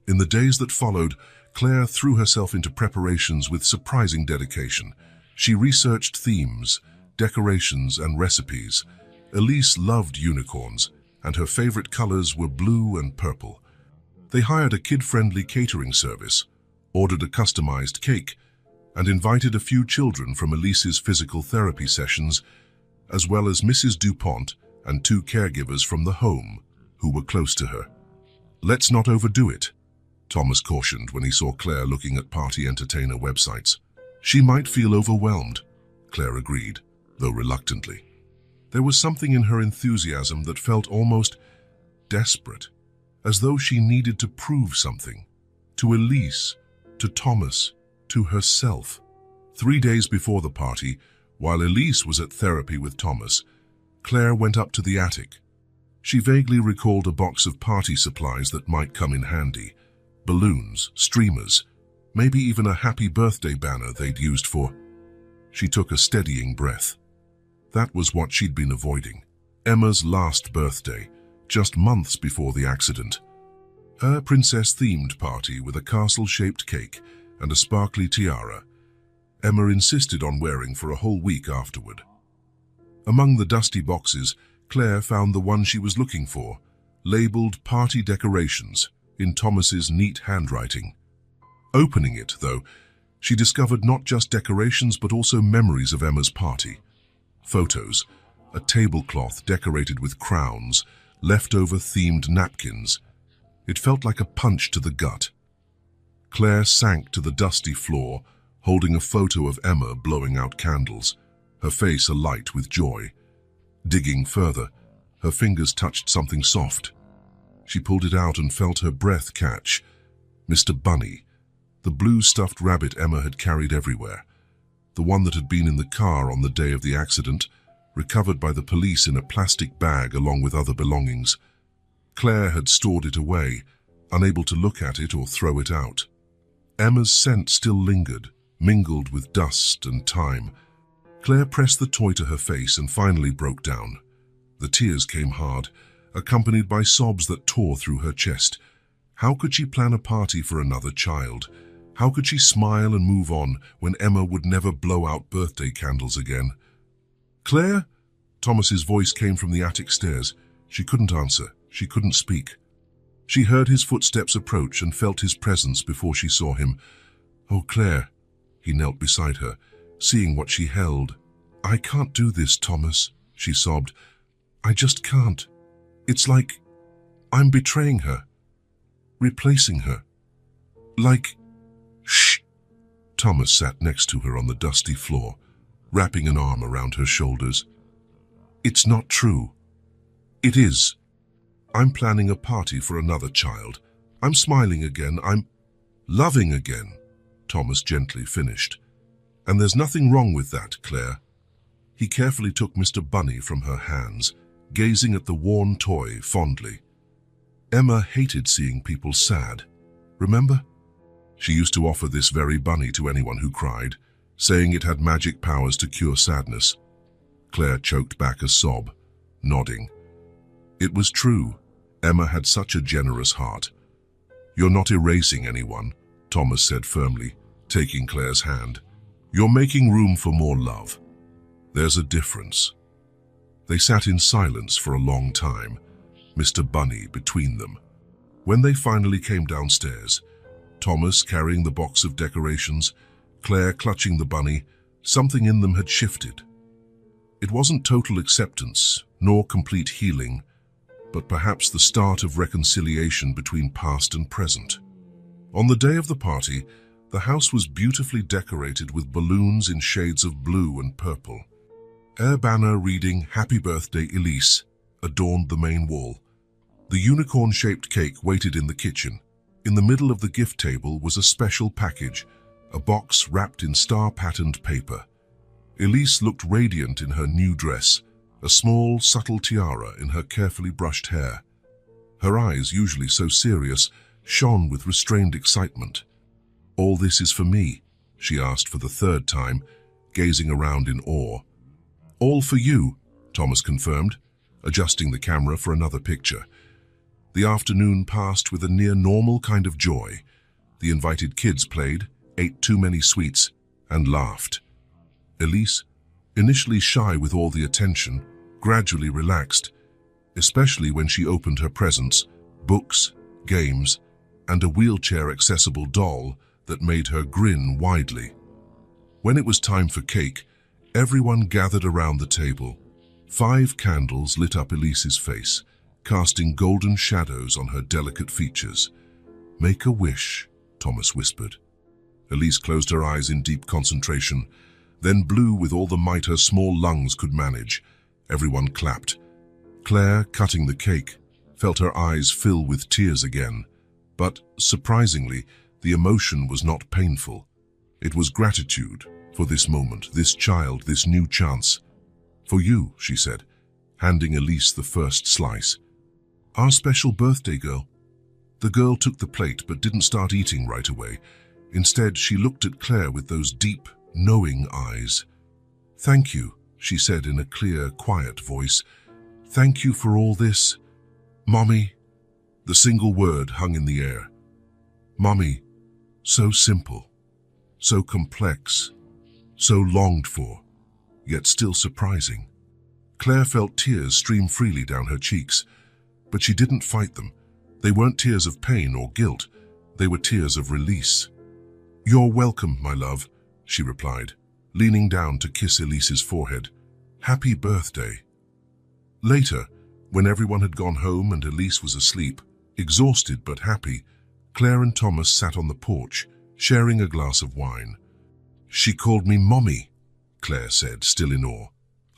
In the days that followed, Claire threw herself into preparations with surprising dedication. She researched themes, decorations, and recipes. Elise loved unicorns, and her favorite colors were blue and purple. They hired a kid-friendly catering service, ordered a customized cake, and invited a few children from Elise's physical therapy sessions, as well as Mrs. DuPont and 2 caregivers from the home who were close to her. "Let's not overdo it," Thomas cautioned when he saw Claire looking at party entertainer websites. "She might feel overwhelmed," Claire agreed, though reluctantly. There was something in her enthusiasm that felt almost desperate, as though she needed to prove something, to Elise, to Thomas, to herself. 3 days before the party, while Elise was at therapy with Thomas, Claire went up to the attic. She vaguely recalled a box of party supplies that might come in handy: balloons, streamers, maybe even a happy birthday banner they'd used for. She took a steadying breath. That was what she'd been avoiding. Emma's last birthday, just months before the accident. Her princess-themed party with a castle-shaped cake and a sparkly tiara Emma insisted on wearing for a whole week afterward. Among the dusty boxes, Claire found the one she was looking for, labeled party decorations in Thomas's neat handwriting. Opening it, though, she discovered not just decorations but also memories of Emma's party. Photos, a tablecloth decorated with crowns, leftover themed napkins. It felt like a punch to the gut. Claire sank to the dusty floor, holding a photo of Emma blowing out candles, her face alight with joy. Digging further, her fingers touched something soft. She pulled it out and felt her breath catch. Mr. Bunny, the blue stuffed rabbit Emma had carried everywhere, the one that had been in the car on the day of the accident, recovered by the police in a plastic bag along with other belongings. Claire had stored it away, unable to look at it or throw it out. Emma's scent still lingered, mingled with dust and time. Claire pressed the toy to her face and finally broke down. The tears came hard, accompanied by sobs that tore through her chest. How could she plan a party for another child? How could she smile and move on when Emma would never blow out birthday candles again? "Claire?" Thomas's voice came from the attic stairs. She couldn't answer. She couldn't speak. She heard his footsteps approach and felt his presence before she saw him. "Oh, Claire." He knelt beside her, seeing what she held. "I can't do this, Thomas," she sobbed. "I just can't. It's like I'm betraying her, replacing her. Like..." "Shh." Thomas sat next to her on the dusty floor, wrapping an arm around her shoulders. "It's not true." "It is. I'm planning a party for another child. I'm smiling again. I'm loving again," Thomas gently finished. "And there's nothing wrong with that, Claire." He carefully took Mr. Bunny from her hands, gazing at the worn toy fondly. Emma hated seeing people sad. Remember? She used to offer this very bunny to anyone who cried, saying it had magic powers to cure sadness. Claire choked back a sob, nodding. It was true. Emma had such a generous heart. "You're not erasing anyone," Thomas said firmly, taking Claire's hand. "You're making room for more love. There's a difference." They sat in silence for a long time, Mr. Bunny between them. When they finally came downstairs, Thomas carrying the box of decorations, Claire clutching the bunny, something in them had shifted. It wasn't total acceptance, nor complete healing, but perhaps the start of reconciliation between past and present. On the day of the party, the house was beautifully decorated with balloons in shades of blue and purple. A banner reading "Happy Birthday, Elise" adorned the main wall. The unicorn-shaped cake waited in the kitchen. In the middle of the gift table was a special package, a box wrapped in star-patterned paper. Elise looked radiant in her new dress, a small, subtle tiara in her carefully brushed hair. Her eyes, usually so serious, shone with restrained excitement. "All this is for me?" she asked for the 3rd time, gazing around in awe. "All for you," Thomas confirmed, adjusting the camera for another picture. The afternoon passed with a near-normal kind of joy. The invited kids played, ate too many sweets, and laughed. Elise, initially shy with all the attention, gradually relaxed, especially when she opened her presents, books, games, and a wheelchair-accessible doll that made her grin widely. When it was time for cake, everyone gathered around the table. 5 candles lit up Elise's face, casting golden shadows on her delicate features. "Make a wish," Thomas whispered. Elise closed her eyes in deep concentration, then blew with all the might her small lungs could manage. Everyone clapped. Claire, cutting the cake, felt her eyes fill with tears again. But, surprisingly, the emotion was not painful. It was gratitude for this moment, this child, this new chance. "For you," she said, handing Elise the first slice. "Our special birthday girl." The girl took the plate but didn't start eating right away. Instead, she looked at Claire with those deep, knowing eyes. "Thank you," she said in a clear, quiet voice. "Thank you for all this, Mommy." The single word hung in the air. Mommy, so simple, so complex, so longed for, yet still surprising. Claire felt tears stream freely down her cheeks, but she didn't fight them. They weren't tears of pain or guilt. They were tears of release. "You're welcome, my love," she replied, leaning down to kiss Elise's forehead. "Happy birthday." Later, when everyone had gone home and Elise was asleep, exhausted but happy, Claire and Thomas sat on the porch, sharing a glass of wine. "She called me Mommy," Claire said, still in awe.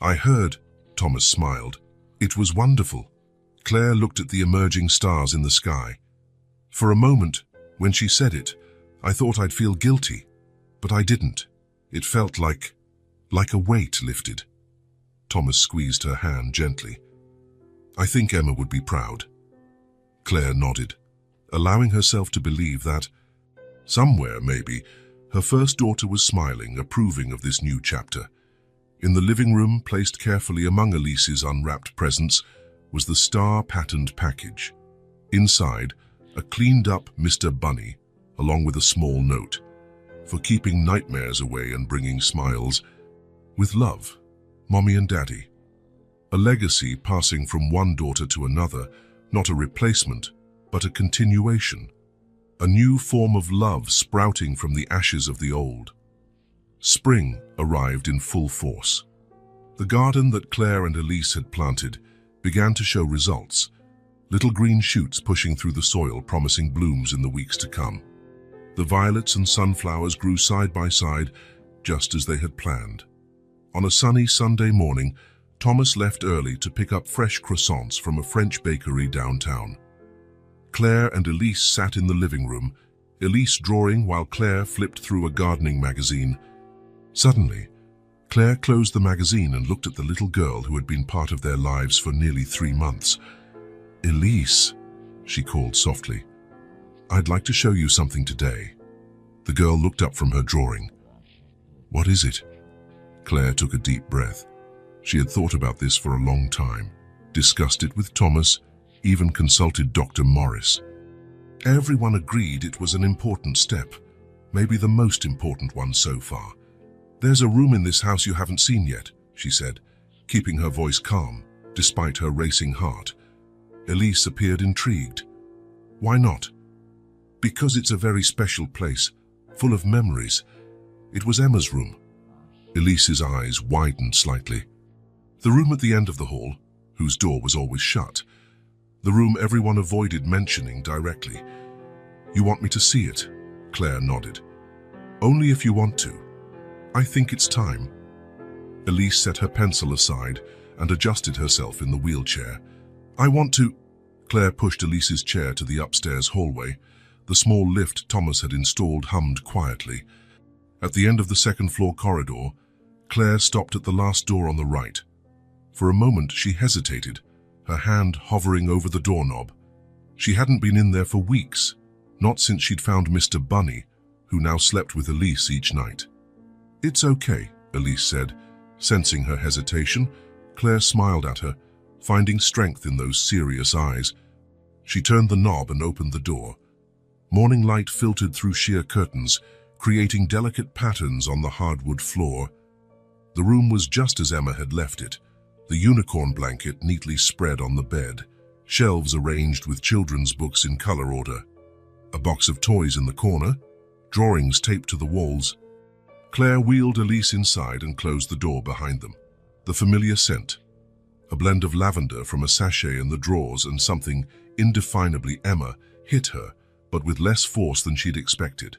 "I heard," Thomas smiled. "It was wonderful." Claire looked at the emerging stars in the sky. "For a moment, when she said it, I thought I'd feel guilty, but I didn't. It felt like a weight lifted." Thomas squeezed her hand gently. "I think Emma would be proud." Claire nodded, allowing herself to believe that, somewhere maybe, her first daughter was smiling, approving of this new chapter. In the living room, placed carefully among Elise's unwrapped presents, was the star-patterned package. Inside, a cleaned-up Mr. Bunny, along with a small note. "For keeping nightmares away and bringing smiles. With love, Mommy and Daddy." A legacy passing from one daughter to another, not a replacement, but a continuation. A new form of love sprouting from the ashes of the old. Spring arrived in full force. The garden that Claire and Elise had planted began to show results, little green shoots pushing through the soil, promising blooms in the weeks to come. The violets and sunflowers grew side by side, just as they had planned. On a sunny Sunday morning, Thomas left early to pick up fresh croissants from a French bakery downtown. Claire and Elise sat in the living room, Elise drawing while Claire flipped through a gardening magazine. Suddenly, Claire closed the magazine and looked at the little girl who had been part of their lives for nearly 3 months. "Elise," she called softly, "I'd like to show you something today." The girl looked up from her drawing. "What is it?" Claire took a deep breath. She had thought about this for a long time, discussed it with Thomas, even consulted Dr. Morris. Everyone agreed it was an important step, maybe the most important one so far. "There's a room in this house you haven't seen yet," she said, keeping her voice calm, despite her racing heart. Elise appeared intrigued. "Why not?" "Because it's a very special place, full of memories. It was Emma's room." Elise's eyes widened slightly. "The room at the end of the hall, whose door was always shut. The room everyone avoided mentioning directly." "You want me to see it?" Claire nodded. "Only if you want to. I think it's time." Elise set her pencil aside and adjusted herself in the wheelchair. "I want to—" Claire pushed Elise's chair to the upstairs hallway. The small lift Thomas had installed hummed quietly. At the end of the second-floor corridor, Claire stopped at the last door on the right. For a moment she hesitated, her hand hovering over the doorknob. She hadn't been in there for weeks, not since she'd found Mr. Bunny, who now slept with Elise each night. "It's okay," Elise said. Sensing her hesitation, Claire smiled at her, finding strength in those serious eyes. She turned the knob and opened the door. Morning light filtered through sheer curtains, creating delicate patterns on the hardwood floor. The room was just as Emma had left it, the unicorn blanket neatly spread on the bed, shelves arranged with children's books in color order, a box of toys in the corner, drawings taped to the walls. Claire wheeled Elise inside and closed the door behind them. The familiar scent, blend of lavender from a sachet in the drawers and something indefinably Emma hit her, but with less force than she'd expected.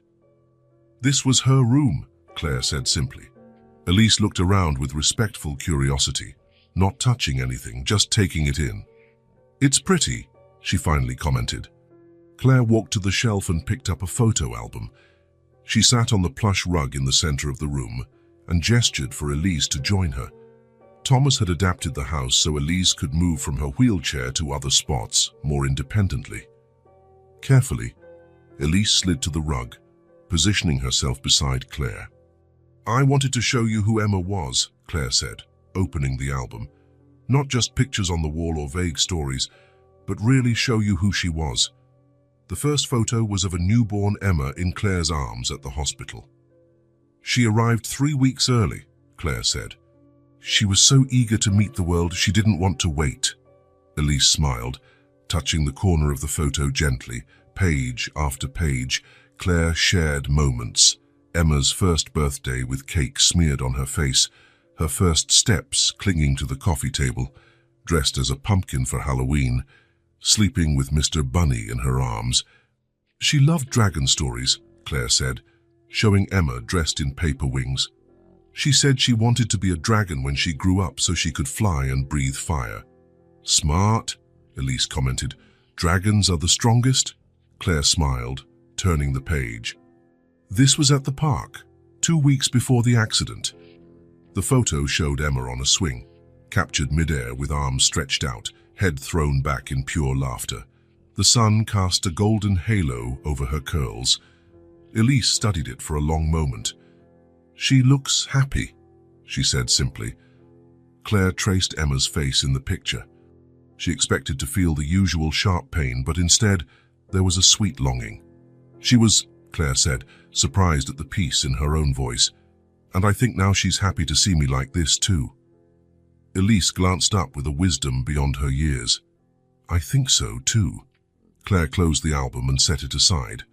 This was her room, Claire said simply. Elise looked around with respectful curiosity, not touching anything, just taking it in. "It's pretty," she finally commented. Claire walked to the shelf and picked up a photo album. She sat on the plush rug in the center of the room and gestured for Elise to join her. Thomas had adapted the house so Elise could move from her wheelchair to other spots more independently. Carefully, Elise slid to the rug, positioning herself beside Claire. "I wanted to show you who Emma was," Claire said, opening the album. "Not just pictures on the wall or vague stories, but really show you who she was." The first photo was of a newborn Emma in Claire's arms at the hospital. "She arrived 3 weeks early," Claire said. "She was so eager to meet the world, she didn't want to wait." Elise smiled, touching the corner of the photo gently. Page after page, Claire shared moments. Emma's first birthday with cake smeared on her face, her first steps clinging to the coffee table, dressed as a pumpkin for Halloween, sleeping with Mr. Bunny in her arms. She loved dragon stories, Claire said, showing Emma dressed in paper wings. She said she wanted to be a dragon when she grew up so she could fly and breathe fire. "Smart," Elise commented. "Dragons are the strongest?" Claire smiled, turning the page. This was at the park, 2 weeks before the accident. The photo showed Emma on a swing, captured midair with arms stretched out, head thrown back in pure laughter. The sun cast a golden halo over her curls. Elise studied it for a long moment. "She looks happy," she said simply. Claire traced Emma's face in the picture. She expected to feel the usual sharp pain, but instead there was a sweet longing. "She was," Claire said, surprised at the peace in her own voice, "and I think now she's happy to see me like this too." Elise glanced up with a wisdom beyond her years. "I think so too." Claire closed the album and set it aside.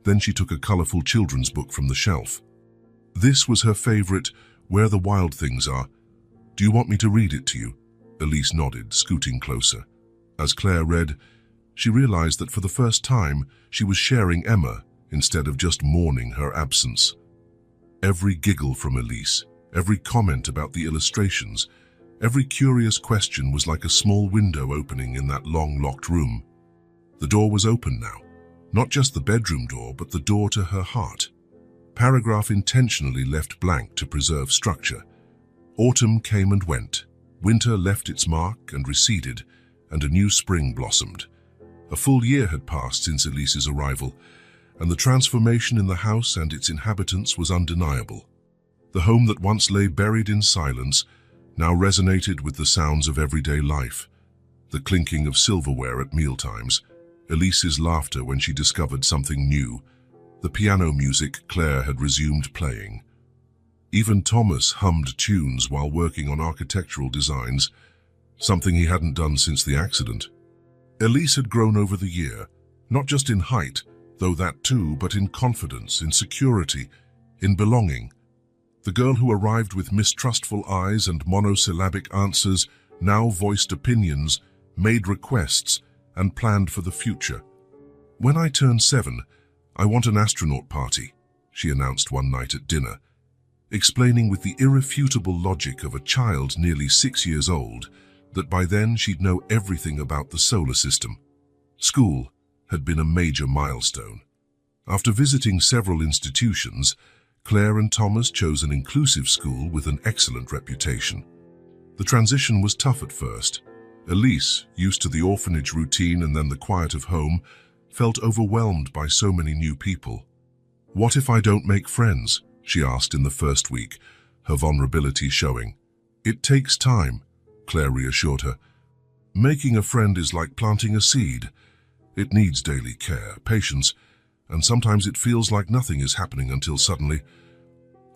Then she took a colorful children's book from the shelf. This was her favorite, Where the Wild Things Are. "Do you want me to read it to you?" Elise nodded, scooting closer. As Claire read, she realized that for the first time she was sharing Emma instead of just mourning her absence. Every giggle from Elise, every comment about the illustrations, every curious question was like a small window opening in that long locked room. The door was open now, not just the bedroom door, but the door to her heart. Paragraph intentionally left blank to preserve structure. Autumn came and went. Winter left its mark and receded, and a new spring blossomed. A full year had passed since Elise's arrival, and the transformation in the house and its inhabitants was undeniable. The home that once lay buried in silence now resonated with the sounds of everyday life. The clinking of silverware at mealtimes, Elise's laughter when she discovered something new, the piano music Claire had resumed playing. Even Thomas hummed tunes while working on architectural designs, something he hadn't done since the accident. Elise had grown over the year, not just in height, though that too, but in confidence, in security, in belonging. The girl who arrived with mistrustful eyes and monosyllabic answers now voiced opinions, made requests, and planned for the future. "When I turn 7, I want an astronaut party," she announced one night at dinner, explaining with the irrefutable logic of a child nearly 6 years old that by then she'd know everything about the solar system. School had been a major milestone. After visiting several institutions, Claire and Thomas chose an inclusive school with an excellent reputation. The transition was tough at first. Elise, used to the orphanage routine and then the quiet of home, felt overwhelmed by so many new people. "What if I don't make friends?" she asked in the first week, her vulnerability showing. "It takes time," Claire reassured her. "Making a friend is like planting a seed. It needs daily care, patience, and sometimes it feels like nothing is happening until suddenly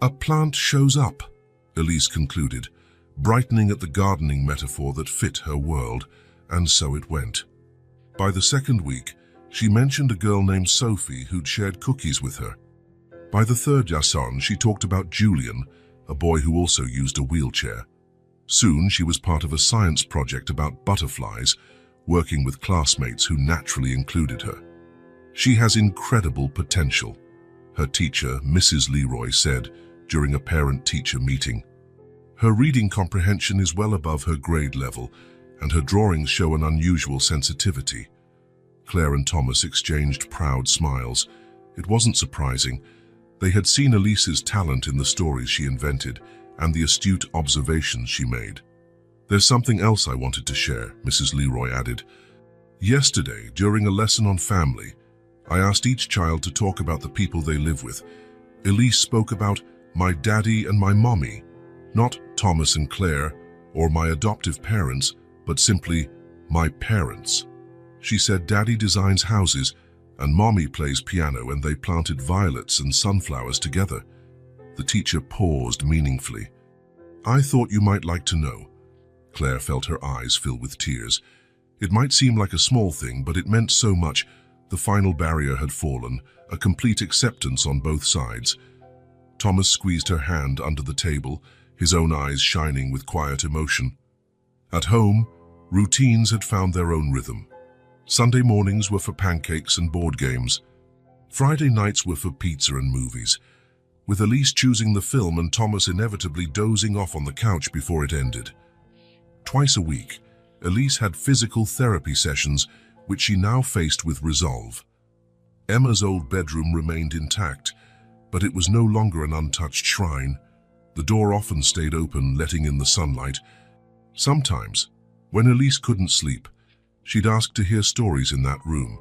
a plant shows up," Elise concluded, brightening at the gardening metaphor that fit her world, and so it went. By the second week, she mentioned a girl named Sophie who'd shared cookies with her. By the third liaison, she talked about Julian, a boy who also used a wheelchair. Soon she was part of a science project about butterflies, working with classmates who naturally included her. She has incredible potential, her teacher, Mrs. Leroy, said during a parent-teacher meeting. Her reading comprehension is well above her grade level, and her drawings show an unusual sensitivity. Claire and Thomas exchanged proud smiles. It wasn't surprising. They had seen Elise's talent in the stories she invented and the astute observations she made. "There's something else I wanted to share," Mrs. Leroy added. "Yesterday, during a lesson on family, I asked each child to talk about the people they live with. Elise spoke about my daddy and my mommy, not Thomas and Claire or my adoptive parents, but simply my parents. She said daddy designs houses and mommy plays piano and they planted violets and sunflowers together." The teacher paused meaningfully. "I thought you might like to know." Claire felt her eyes fill with tears. It might seem like a small thing, but it meant so much. The final barrier had fallen, a complete acceptance on both sides. Thomas squeezed her hand under the table, his own eyes shining with quiet emotion. At home, routines had found their own rhythm. Sunday mornings were for pancakes and board games. Friday nights were for pizza and movies, with Elise choosing the film and Thomas inevitably dozing off on the couch before it ended. Twice a week, Elise had physical therapy sessions, which she now faced with resolve. Emma's old bedroom remained intact, but it was no longer an untouched shrine. The door often stayed open, letting in the sunlight. Sometimes, when Elise couldn't sleep, she'd ask to hear stories in that room,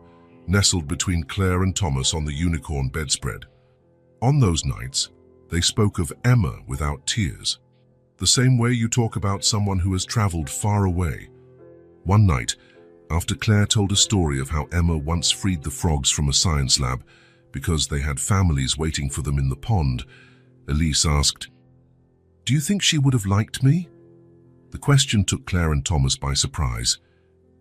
nestled between Claire and Thomas on the unicorn bedspread. On those nights, they spoke of Emma without tears, the same way you talk about someone who has traveled far away. One night, after Claire told a story of how Emma once freed the frogs from a science lab because they had families waiting for them in the pond, Elise asked, "Do you think she would have liked me?" The question took Claire and Thomas by surprise.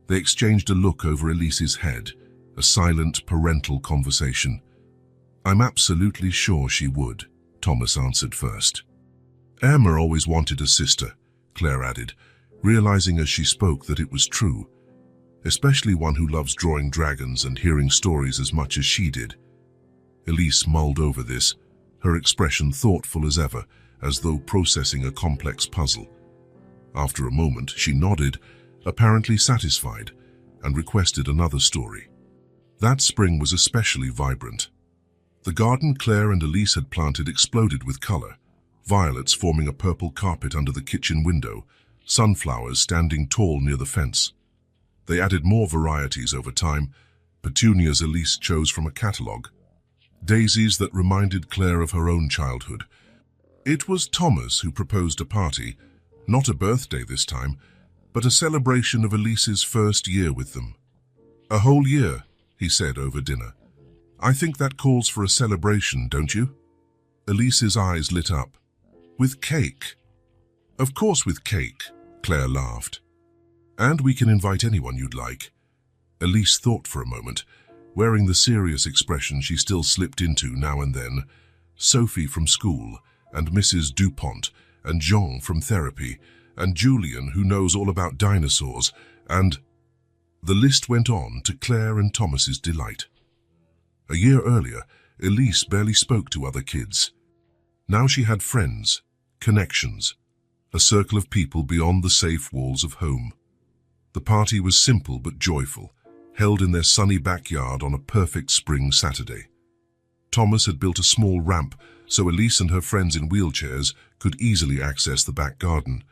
They exchanged a look over Elise's head, a silent parental conversation. "I'm absolutely sure she would," Thomas answered first. "Emma always wanted a sister," Claire added, realizing as she spoke that it was true, especially one who loves drawing dragons and hearing stories as much as she did. Elise mulled over this, her expression thoughtful as ever, as though processing a complex puzzle. After a moment, she nodded, apparently satisfied, and requested another story. That spring was especially vibrant. The garden Claire and Elise had planted exploded with color, violets forming a purple carpet under the kitchen window, sunflowers standing tall near the fence. They added more varieties over time, petunias Elise chose from a catalogue, daisies that reminded Claire of her own childhood. It was Thomas who proposed a party, not a birthday this time, but a celebration of Elise's first year with them. "A whole year," he said over dinner. "I think that calls for a celebration, don't you?" Elise's eyes lit up. "With cake?" "Of course with cake," Claire laughed. "And we can invite anyone you'd like." Elise thought for a moment, wearing the serious expression she still slipped into now and then. Sophie from school, and Mrs. Dupont, and Jean from therapy, and Julian, who knows all about dinosaurs, and... The list went on to Claire and Thomas's delight. A year earlier, Elise barely spoke to other kids. Now she had friends, connections, a circle of people beyond the safe walls of home. The party was simple but joyful, held in their sunny backyard on a perfect spring Saturday. Thomas had built a small ramp so Elise and her friends in wheelchairs could easily access the back garden.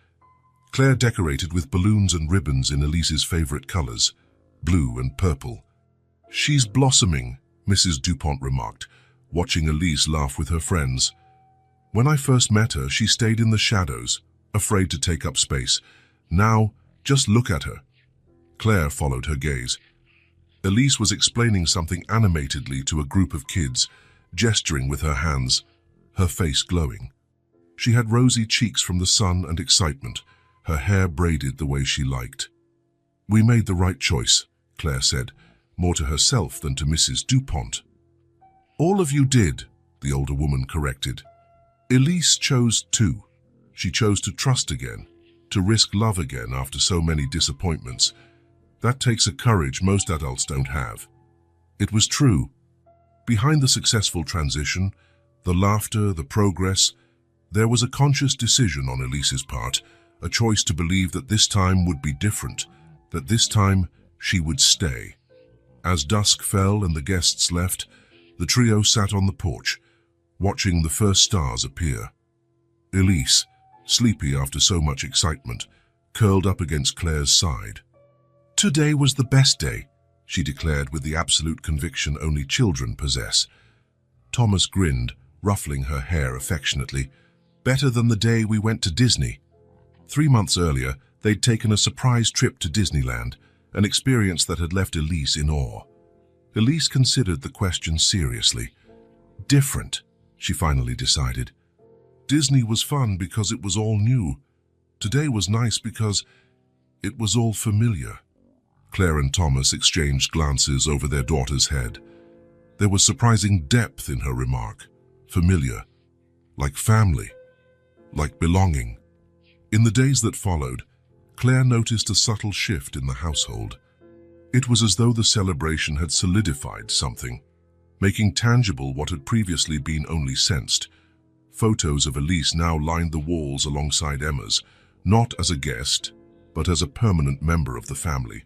Claire decorated with balloons and ribbons in Elise's favorite colors, blue and purple. "She's blossoming," Mrs. Dupont remarked, watching Elise laugh with her friends. "When I first met her, she stayed in the shadows, afraid to take up space. Now, just look at her." Claire followed her gaze. Elise was explaining something animatedly to a group of kids, gesturing with her hands, her face glowing. She had rosy cheeks from the sun and excitement, her hair braided the way she liked. "We made the right choice," Claire said, more to herself than to Mrs. Dupont. "All of you did," the older woman corrected. "Elise chose too. She chose to trust again, to risk love again after so many disappointments. That takes a courage most adults don't have. It was true. Behind the successful transition, the laughter, the progress, there was a conscious decision on Elise's part, a choice to believe that this time would be different, that this time she would stay. As dusk fell and the guests left, the trio sat on the porch, watching the first stars appear. Elise, sleepy after so much excitement, curled up against Claire's side. "Today was the best day," she declared with the absolute conviction only children possess. Thomas grinned, ruffling her hair affectionately. "Better than the day we went to Disney." 3 months earlier, they'd taken a surprise trip to Disneyland, an experience that had left Elise in awe. Elise considered the question seriously. Different, she finally decided. Disney was fun because it was all new. Today was nice because it was all familiar. Claire and Thomas exchanged glances over their daughter's head. There was surprising depth in her remark. Familiar, like family, like belonging. In the days that followed, Claire noticed a subtle shift in the household. It was as though the celebration had solidified something, making tangible what had previously been only sensed. Photos of Elise now lined the walls alongside Emma's, not as a guest, but as a permanent member of the family.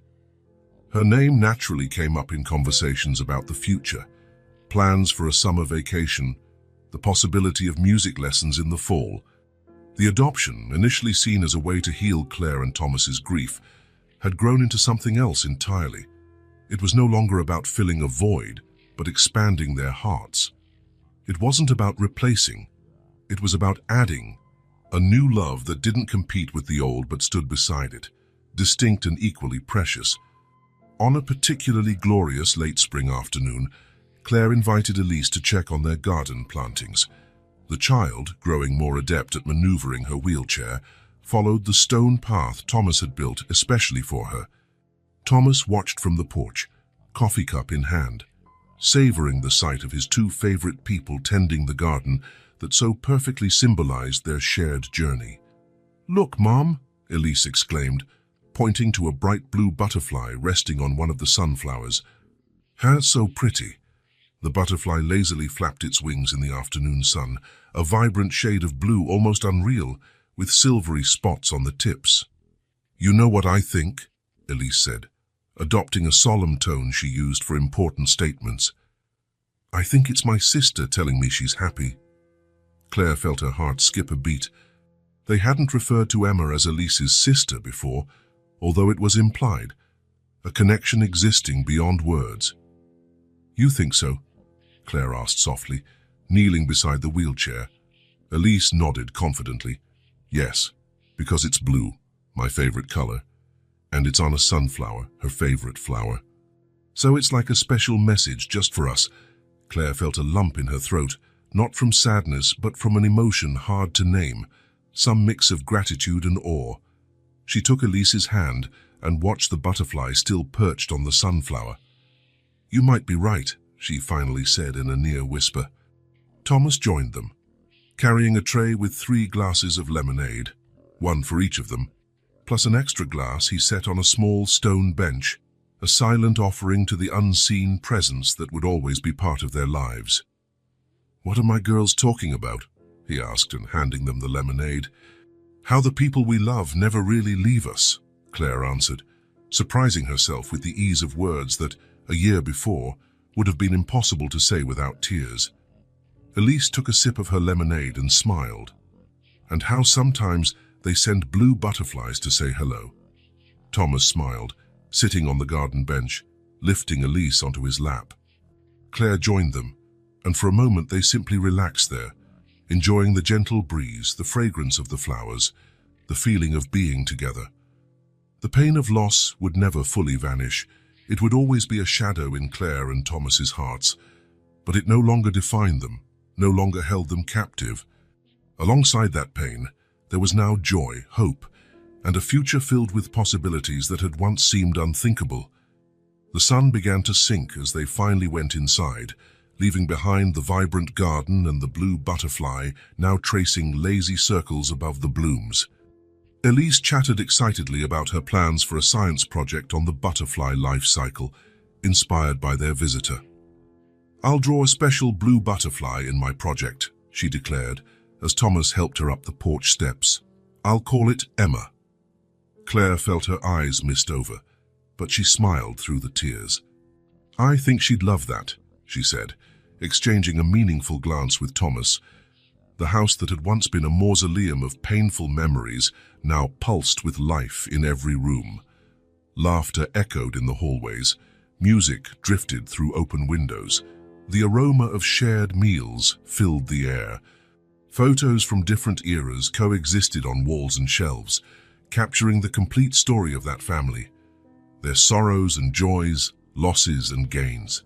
Her name naturally came up in conversations about the future, plans for a summer vacation, the possibility of music lessons in the fall. The adoption, initially seen as a way to heal Claire and Thomas's grief, had grown into something else entirely. It was no longer about filling a void, but expanding their hearts. It wasn't about replacing, it was about adding, a new love that didn't compete with the old but stood beside it, distinct and equally precious. On a particularly glorious late spring afternoon, Claire invited Elise to check on their garden plantings. The child, growing more adept at maneuvering her wheelchair, followed the stone path Thomas had built especially for her. Thomas watched from the porch, coffee cup in hand, savoring the sight of his two favorite people tending the garden that so perfectly symbolized their shared journey. "Look, Mom," Elise exclaimed, pointing to a bright blue butterfly resting on one of the sunflowers. "How so pretty." The butterfly lazily flapped its wings in the afternoon sun, a vibrant shade of blue almost unreal, with silvery spots on the tips. "You know what I think?" Elise said, adopting a solemn tone she used for important statements. "I think it's my sister telling me she's happy." Claire felt her heart skip a beat. They hadn't referred to Emma as Elise's sister before, although it was implied, a connection existing beyond words. "You think so?" Claire asked softly, kneeling beside the wheelchair. Elise nodded confidently. "Yes, because it's blue, my favorite color, and it's on a sunflower, her favorite flower. So it's like a special message just for us." Claire felt a lump in her throat, not from sadness, but from an emotion hard to name, some mix of gratitude and awe. She took Elise's hand and watched the butterfly still perched on the sunflower. "You might be right," she finally said in a near whisper. Thomas joined them, carrying a tray with 3 glasses of lemonade, one for each of them, plus an extra glass he set on a small stone bench, a silent offering to the unseen presence that would always be part of their lives. "What are my girls talking about?" he asked, and handing them the lemonade. "How the people we love never really leave us," Claire answered, surprising herself with the ease of words that, a year before, would have been impossible to say without tears. Elise took a sip of her lemonade and smiled. "And how sometimes they send blue butterflies to say hello." Thomas smiled, sitting on the garden bench, lifting Elise onto his lap. Claire joined them, and for a moment they simply relaxed there, enjoying the gentle breeze, the fragrance of the flowers, the feeling of being together. The pain of loss would never fully vanish. It would always be a shadow in Claire and Thomas's hearts, but it no longer defined them, no longer held them captive. Alongside that pain, there was now joy, hope, and a future filled with possibilities that had once seemed unthinkable. The sun began to sink as they finally went inside, leaving behind the vibrant garden and the blue butterfly now tracing lazy circles above the blooms. Elise chattered excitedly about her plans for a science project on the butterfly life cycle, inspired by their visitor. "I'll draw a special blue butterfly in my project," she declared, as Thomas helped her up the porch steps. "I'll call it Emma." Claire felt her eyes mist over, but she smiled through the tears. "I think she'd love that," she said, exchanging a meaningful glance with Thomas. The house that had once been a mausoleum of painful memories now pulsed with life in every room. Laughter echoed in the hallways, music drifted through open windows. The aroma of shared meals filled the air. Photos from different eras coexisted on walls and shelves, capturing the complete story of that family, their sorrows and joys, losses and gains.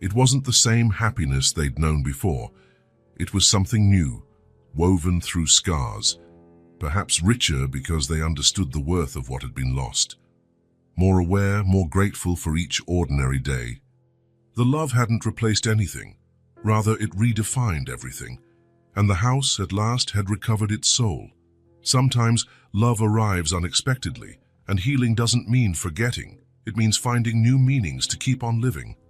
It wasn't the same happiness they'd known before. It was something new, woven through scars, perhaps richer because they understood the worth of what had been lost. More aware, more grateful for each ordinary day. The love hadn't replaced anything. Rather, it redefined everything. And the house, at last, had recovered its soul. Sometimes love arrives unexpectedly, and healing doesn't mean forgetting. It means finding new meanings to keep on living.